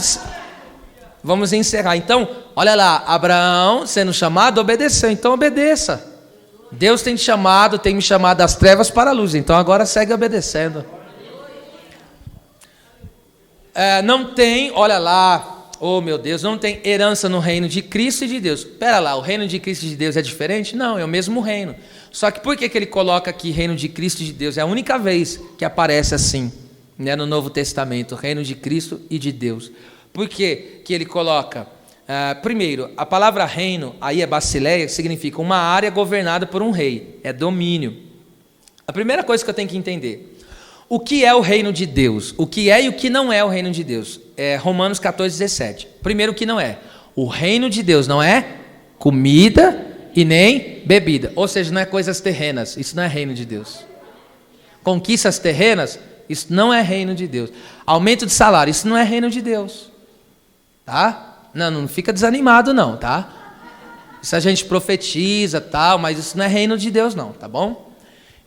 vamos encerrar. Então, olha lá, Abraão sendo chamado, obedeceu. Então obedeça. Deus tem te chamado, tem me chamado das trevas para a luz. Então agora segue obedecendo. Não tem, olha lá, oh meu Deus, não tem herança no reino de Cristo e de Deus. Espera lá, o reino de Cristo e de Deus é diferente? Não, é o mesmo reino. Só que por que ele coloca aqui reino de Cristo e de Deus? É a única vez que aparece assim, né, no Novo Testamento, reino de Cristo e de Deus. Por que ele coloca? Primeiro, a palavra reino, aí é basileia, que significa uma área governada por um rei, é domínio. A primeira coisa que eu tenho que entender, o que é o reino de Deus? O que é e o que não é o reino de Deus? Romanos 14:17. Primeiro, o que não é? O reino de Deus não é comida e nem bebida. Ou seja, não é coisas terrenas. Isso não é reino de Deus. Conquistas terrenas, isso não é reino de Deus. Aumento de salário, isso não é reino de Deus. Tá? Não fica desanimado não, tá? Isso a gente profetiza, tal, mas isso não é reino de Deus não, tá bom?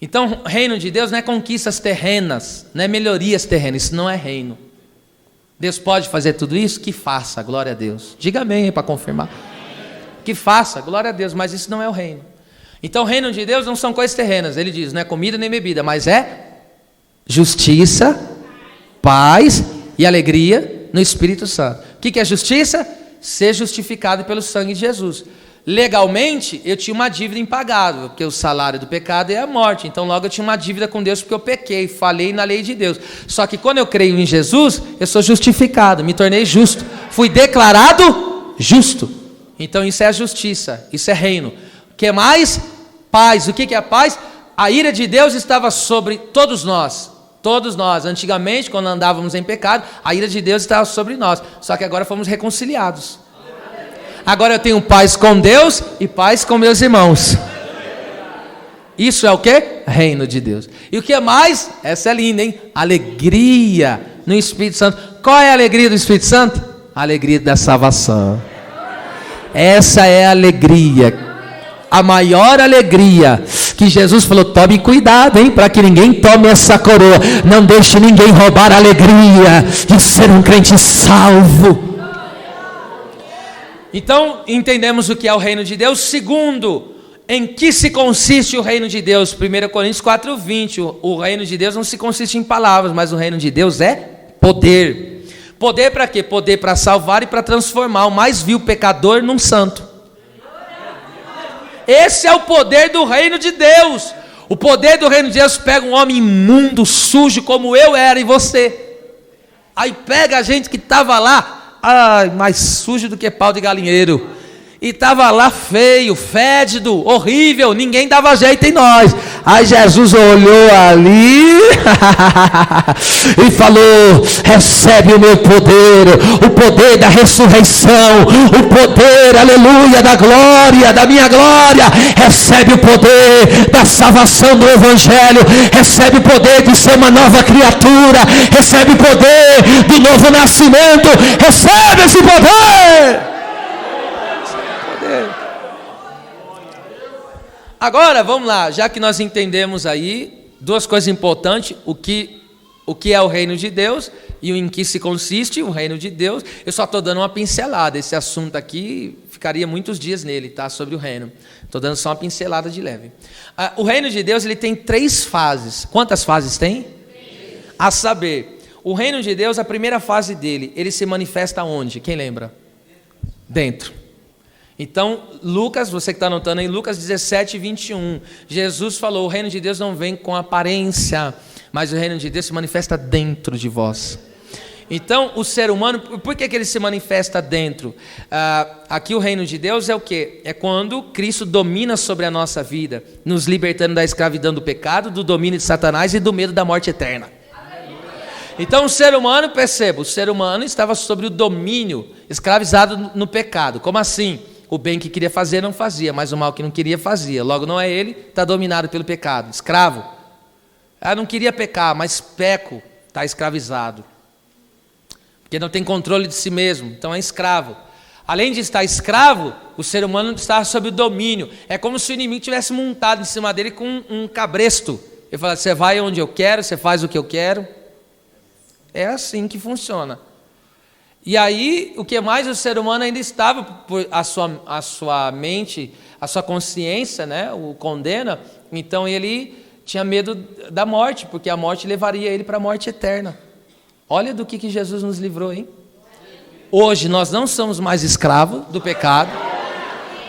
Então, reino de Deus não é conquistas terrenas, não é melhorias terrenas, isso não é reino. Deus pode fazer tudo isso? Que faça, glória a Deus. Diga amém para confirmar. Que faça, glória a Deus, mas isso não é o reino. Então, o reino de Deus não são coisas terrenas, ele diz, não é comida nem bebida, mas é justiça, paz e alegria no Espírito Santo. O que é justiça? Ser justificado pelo sangue de Jesus. Legalmente, eu tinha uma dívida impagável, porque o salário do pecado é a morte. Então, logo eu tinha uma dívida com Deus, porque eu pequei, falhei na lei de Deus. Só que quando eu creio em Jesus, eu sou justificado, me tornei justo. Fui declarado justo. Então, isso é a justiça, isso é reino. O que mais? Paz. O que é paz? A ira de Deus estava sobre todos nós. Todos nós. Antigamente, quando andávamos em pecado, a ira de Deus estava sobre nós. Só que agora fomos reconciliados. Agora eu tenho paz com Deus e paz com meus irmãos. Isso é o que? Reino de Deus. E o que mais? Essa é linda, hein? Alegria no Espírito Santo. Qual é a alegria do Espírito Santo? A alegria da salvação. Essa é a alegria. A maior alegria. Que Jesus falou, tome cuidado, hein? Para que ninguém tome essa coroa. Não deixe ninguém roubar a alegria de ser um crente salvo. Então, entendemos o que é o reino de Deus. Segundo, em que se consiste o reino de Deus? 1 Coríntios 4:20. O reino de Deus não se consiste em palavras, mas o reino de Deus é poder. Poder para quê? Poder para salvar e para transformar o mais vil pecador num santo. Esse é o poder do reino de Deus. O poder do reino de Deus pega um homem imundo, sujo, como eu era e você. Aí pega a gente que estava lá, mais sujo do que pau de galinheiro, E estava lá feio, fédido, horrível, ninguém dava jeito em nós. Aí Jesus olhou ali e falou: recebe o meu poder, o poder da ressurreição, o poder, aleluia, da glória, da minha glória. Recebe o poder da salvação do Evangelho, recebe o poder de ser uma nova criatura, recebe o poder do novo nascimento, recebe esse poder. Agora, vamos lá, já que nós entendemos aí duas coisas importantes, o que é o reino de Deus e em que se consiste o reino de Deus. Eu só estou dando uma pincelada, esse assunto aqui ficaria muitos dias nele, tá? Sobre o reino. Estou dando só uma pincelada de leve. O reino de Deus, ele tem 3 fases. Quantas fases tem? 3. A saber, o reino de Deus, a primeira fase dele, ele se manifesta onde? Quem lembra? Dentro. Então, Lucas, você que está anotando aí, Lucas 17, 21, Jesus falou: o reino de Deus não vem com aparência, mas o reino de Deus se manifesta dentro de vós. Então, o ser humano, por que ele se manifesta dentro? Aqui o reino de Deus é o quê? É quando Cristo domina sobre a nossa vida, nos libertando da escravidão do pecado, do domínio de Satanás e do medo da morte eterna. Então o ser humano, perceba, o ser humano estava sob o domínio, escravizado no pecado. Como assim? O bem que queria fazer não fazia, mas o mal que não queria fazia. Logo não é ele, está dominado pelo pecado, escravo. Não queria pecar, mas peco, está escravizado. Porque não tem controle de si mesmo, então é escravo. Além de estar escravo, o ser humano está sob o domínio. É como se o inimigo tivesse montado em cima dele com um cabresto. Ele fala: você vai onde eu quero, você faz o que eu quero. É assim que funciona. E aí, o que mais? O ser humano ainda estava, por a sua mente, a sua consciência, né, o condena. Então ele tinha medo da morte, porque a morte levaria ele para a morte eterna. Olha do que Jesus nos livrou, hein? Hoje nós não somos mais escravos do pecado.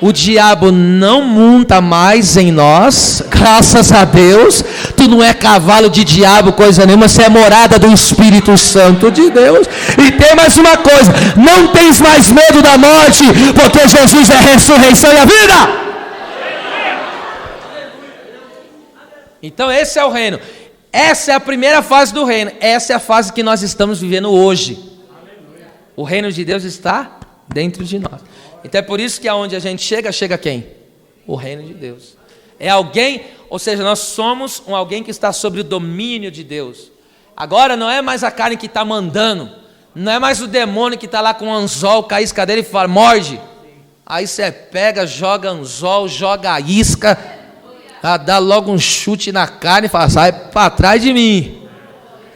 O diabo não monta mais em nós, graças a Deus. Tu não é cavalo de diabo, coisa nenhuma, você é morada do Espírito Santo de Deus. E tem mais uma coisa: não tens mais medo da morte, porque Jesus é a ressurreição e a vida. Então esse é o reino. Essa é a primeira fase do reino. Essa é a fase que nós estamos vivendo hoje. O reino de Deus está dentro de nós. Então é por isso que aonde a gente chega, chega quem? O reino de Deus. É alguém, ou seja, nós somos alguém que está sob o domínio de Deus. Agora não é mais a carne que está mandando, não é mais o demônio que está lá com o anzol, com a isca dele e fala: morde. Aí você pega, joga anzol, joga a isca, dá logo um chute na carne e fala: sai para trás de mim.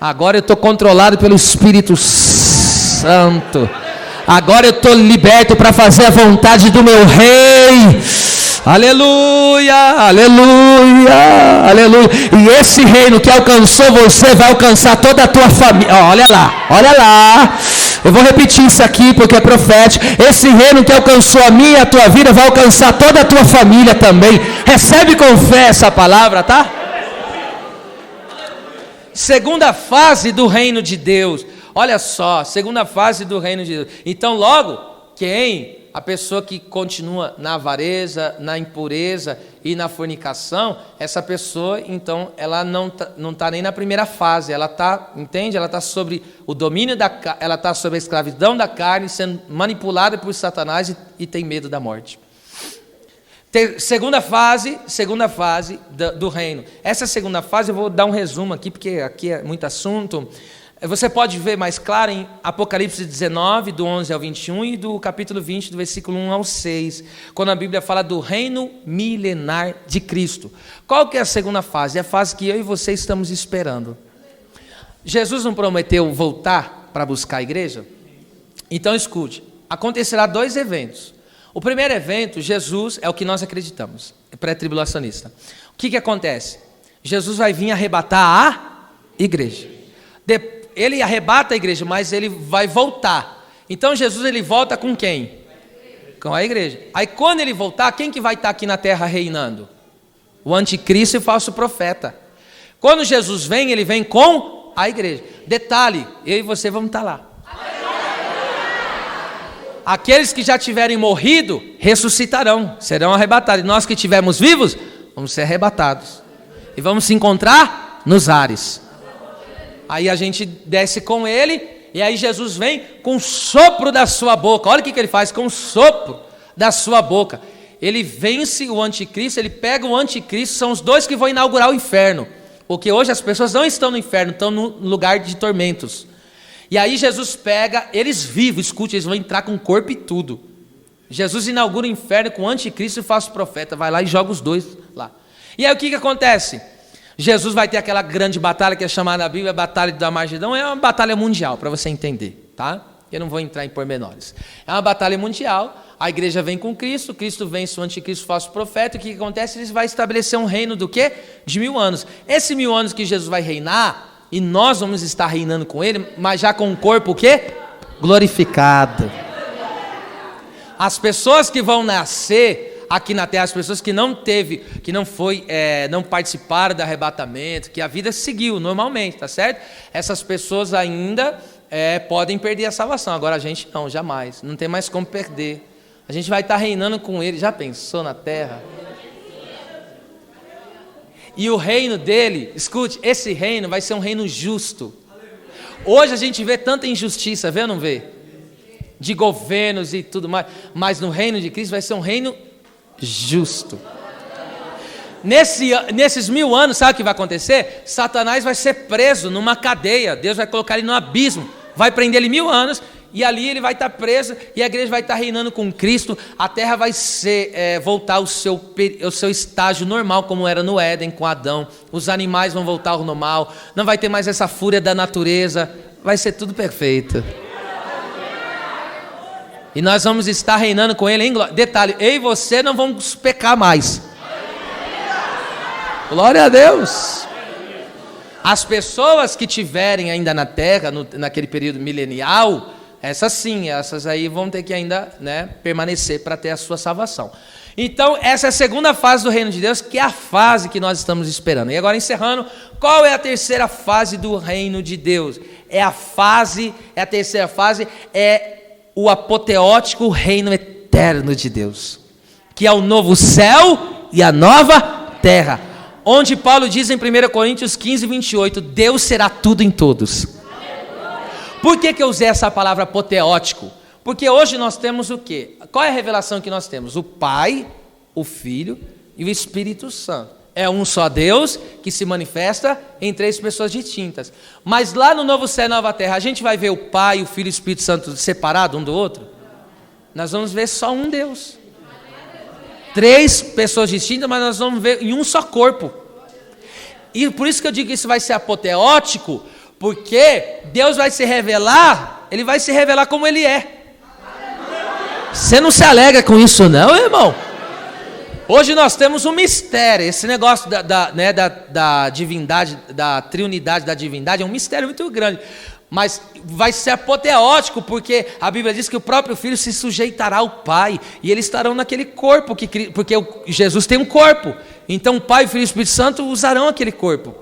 Agora eu estou controlado pelo Espírito Santo. Agora eu estou liberto para fazer a vontade do meu rei. Aleluia, aleluia, aleluia. E esse reino que alcançou você vai alcançar toda a tua família. Olha lá, olha lá. Eu vou repetir isso aqui porque é profético. Esse reino que alcançou a minha e a tua vida vai alcançar toda a tua família também. Recebe com fé essa palavra, tá? Segunda fase do reino de Deus. Olha só, segunda fase do reino de Deus. Então logo, a pessoa que continua na avareza, na impureza e na fornicação, essa pessoa, então, ela não tá nem na primeira fase, ela está, entende? Ela está sobre o domínio ela está sobre a escravidão da carne, sendo manipulada por Satanás e tem medo da morte. Segunda fase do reino. Essa segunda fase, eu vou dar um resumo aqui, porque aqui é muito assunto. Você pode ver mais claro em Apocalipse 19, do 11 ao 21, e do capítulo 20, do versículo 1 ao 6, quando a Bíblia fala do reino milenar de Cristo. Qual que é a segunda fase? É a fase que eu e você estamos esperando. Jesus não prometeu voltar para buscar a igreja? Então escute, acontecerá 2 eventos. O primeiro evento, Jesus, é o que nós acreditamos, é pré-tribulacionista. O que acontece? Jesus vai vir arrebatar a igreja. Ele arrebata a igreja, mas ele vai voltar. Então Jesus ele volta com quem? Com a igreja. Aí quando ele voltar, quem que vai estar aqui na terra reinando? O anticristo e o falso profeta. Quando Jesus vem, ele vem com a igreja. Detalhe, eu e você vamos estar lá. aqueles que já tiverem morrido ressuscitarão, serão arrebatados. E nós que estivermos vivos, vamos ser arrebatados. E vamos se encontrar nos ares. Aí a gente desce com ele, e aí Jesus vem com o sopro da sua boca. Olha o que ele faz com o sopro da sua boca. Ele vence o anticristo, ele pega o anticristo, são os dois que vão inaugurar o inferno. Porque hoje as pessoas não estão no inferno, estão no lugar de tormentos. E aí Jesus pega, eles vivos, escute, eles vão entrar com corpo e tudo. Jesus inaugura o inferno com o anticristo e o falso profeta, vai lá e joga os dois lá. E aí o que acontece? Jesus vai ter aquela grande batalha que é chamada na Bíblia, a Batalha do Armagedão, é uma batalha mundial, para você entender, tá? Eu não vou entrar em pormenores. É uma batalha mundial, a igreja vem com Cristo, Cristo vence o anticristo, o falso profeta, o que acontece? Ele vai estabelecer um reino do quê? De 1000 anos. Esse 1000 anos que Jesus vai reinar, e nós vamos estar reinando com ele, mas já com um corpo o quê? Glorificado. As pessoas que vão nascer aqui na terra, as pessoas que não participaram do arrebatamento, que a vida seguiu normalmente, tá certo? Essas pessoas ainda podem perder a salvação. Agora a gente não, jamais. Não tem mais como perder. A gente vai estar reinando com ele. Já pensou na terra? E o reino dele, escute, esse reino vai ser um reino justo. Hoje a gente vê tanta injustiça, vê ou não vê? De governos e tudo mais. Mas no reino de Cristo vai ser um reino justo. Nesses 1000 anos, sabe o que vai acontecer? Satanás vai ser preso numa cadeia. Deus vai colocar ele no abismo. Vai prender ele 1000 anos. E ali ele vai estar preso, e a igreja vai estar reinando com Cristo. A terra vai voltar ao seu estágio normal, como era no Éden com Adão. Os animais vão voltar ao normal. Não vai ter mais essa fúria da natureza. Vai ser tudo perfeito. E nós vamos estar reinando com ele, hein? Detalhe, eu e você não vamos pecar mais. Glória a Deus. As pessoas que tiverem ainda na terra, naquele período milenial, essas aí vão ter que ainda, permanecer para ter a sua salvação. Então, essa é a segunda fase do reino de Deus, que é a fase que nós estamos esperando. E agora, encerrando, qual é a terceira fase do reino de Deus? A terceira fase é o apoteótico reino eterno de Deus, que é o novo céu e a nova terra, onde Paulo diz em 1 Coríntios 15, 28, Deus será tudo em todos. Por que eu usei essa palavra apoteótico? Porque hoje nós temos o quê? Qual é a revelação que nós temos? O Pai, o Filho e o Espírito Santo. É um só Deus que se manifesta em 3 pessoas distintas. Mas lá no novo céu e nova terra, a gente vai ver o Pai, o Filho e o Espírito Santo separados um do outro? Nós vamos ver só um Deus. 3 pessoas distintas, mas nós vamos ver em um só corpo. E por isso que eu digo que isso vai ser apoteótico, porque Deus vai se revelar, Ele vai se revelar como Ele é. Você não se alegra com isso não, irmão? Hoje nós temos um mistério, esse negócio da divindade, da triunidade da divindade, é um mistério muito grande. Mas vai ser apoteótico, porque a Bíblia diz que o próprio Filho se sujeitará ao Pai, e eles estarão naquele corpo, porque Jesus tem um corpo, então o Pai, o Filho e o Espírito Santo usarão aquele corpo.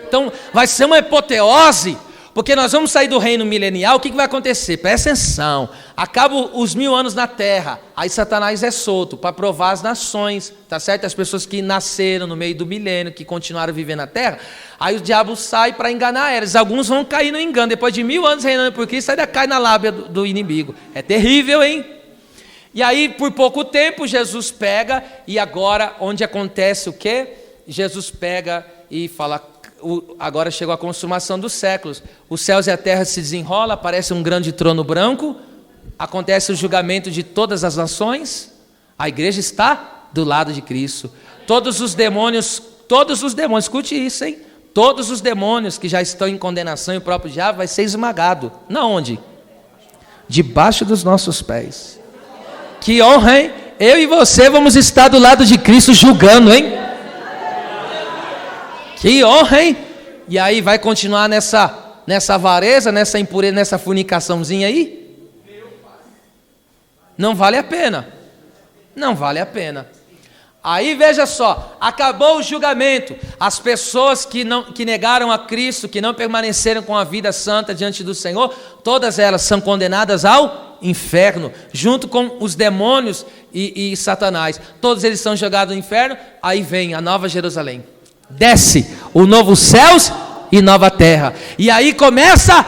Então vai ser uma apoteose, porque nós vamos sair do reino milenial. O que vai acontecer? Presta atenção, acabam os 1000 anos na terra, aí Satanás é solto para provar as nações, tá certo? As pessoas que nasceram no meio do milênio, que continuaram vivendo na terra, aí o diabo sai para enganar eles. Alguns vão cair no engano, depois de 1000 anos reinando por Cristo, ainda cai na lábia do inimigo. É terrível, hein? E aí por pouco tempo Jesus pega, e agora onde acontece o quê? Jesus pega e fala, agora chegou a consumação dos séculos, os céus e a terra se desenrolam, aparece um grande trono branco, acontece o julgamento de todas as nações, a igreja está do lado de Cristo, todos os demônios, escute isso, hein? Todos os demônios que já estão em condenação, e o próprio diabo vai ser esmagado. Na onde? Debaixo dos nossos pés. Que honra, hein? Eu e você vamos estar do lado de Cristo julgando, hein? Que honra, hein? E aí vai continuar nessa avareza, nessa impureza, nessa fornicaçãozinha aí? Não vale a pena. Não vale a pena. Aí veja só, acabou o julgamento. As pessoas que negaram a Cristo, que não permaneceram com a vida santa diante do Senhor, todas elas são condenadas ao inferno, junto com os demônios e Satanás. Todos eles são jogados no inferno. Aí vem a nova Jerusalém, desce o novo céus e nova terra, e aí começa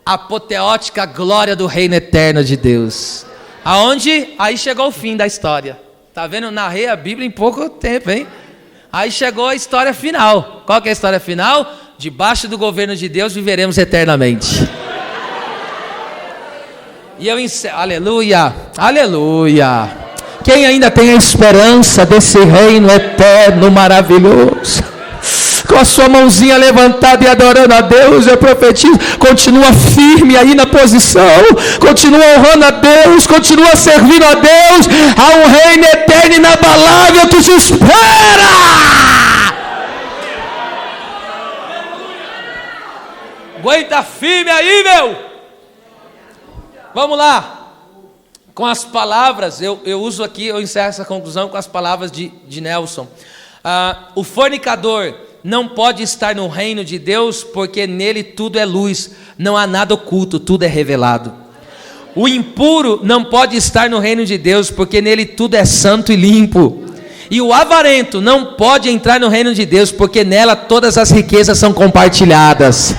a apoteótica glória do reino eterno de Deus, aonde aí chegou o fim da história. Tá vendo? Narrei a Bíblia em pouco tempo, hein? Aí chegou a história final. Qual que é a história final? Debaixo do governo de Deus viveremos eternamente. E eu encerro. Aleluia, aleluia. Quem ainda tem a esperança desse reino eterno maravilhoso, com a sua mãozinha levantada e adorando a Deus, eu profetizo, continua firme aí na posição, continua honrando a Deus, continua servindo a Deus. Há um reino eterno e inabalável que te espera. Aguenta firme aí, meu. Vamos lá. Com as palavras, eu uso aqui, eu encerro essa conclusão com as palavras de Nelson. O fornicador não pode estar no reino de Deus, porque nele tudo é luz, não há nada oculto, tudo é revelado. O impuro não pode estar no reino de Deus, porque nele tudo é santo e limpo. E o avarento não pode entrar no reino de Deus, porque nela todas as riquezas são compartilhadas.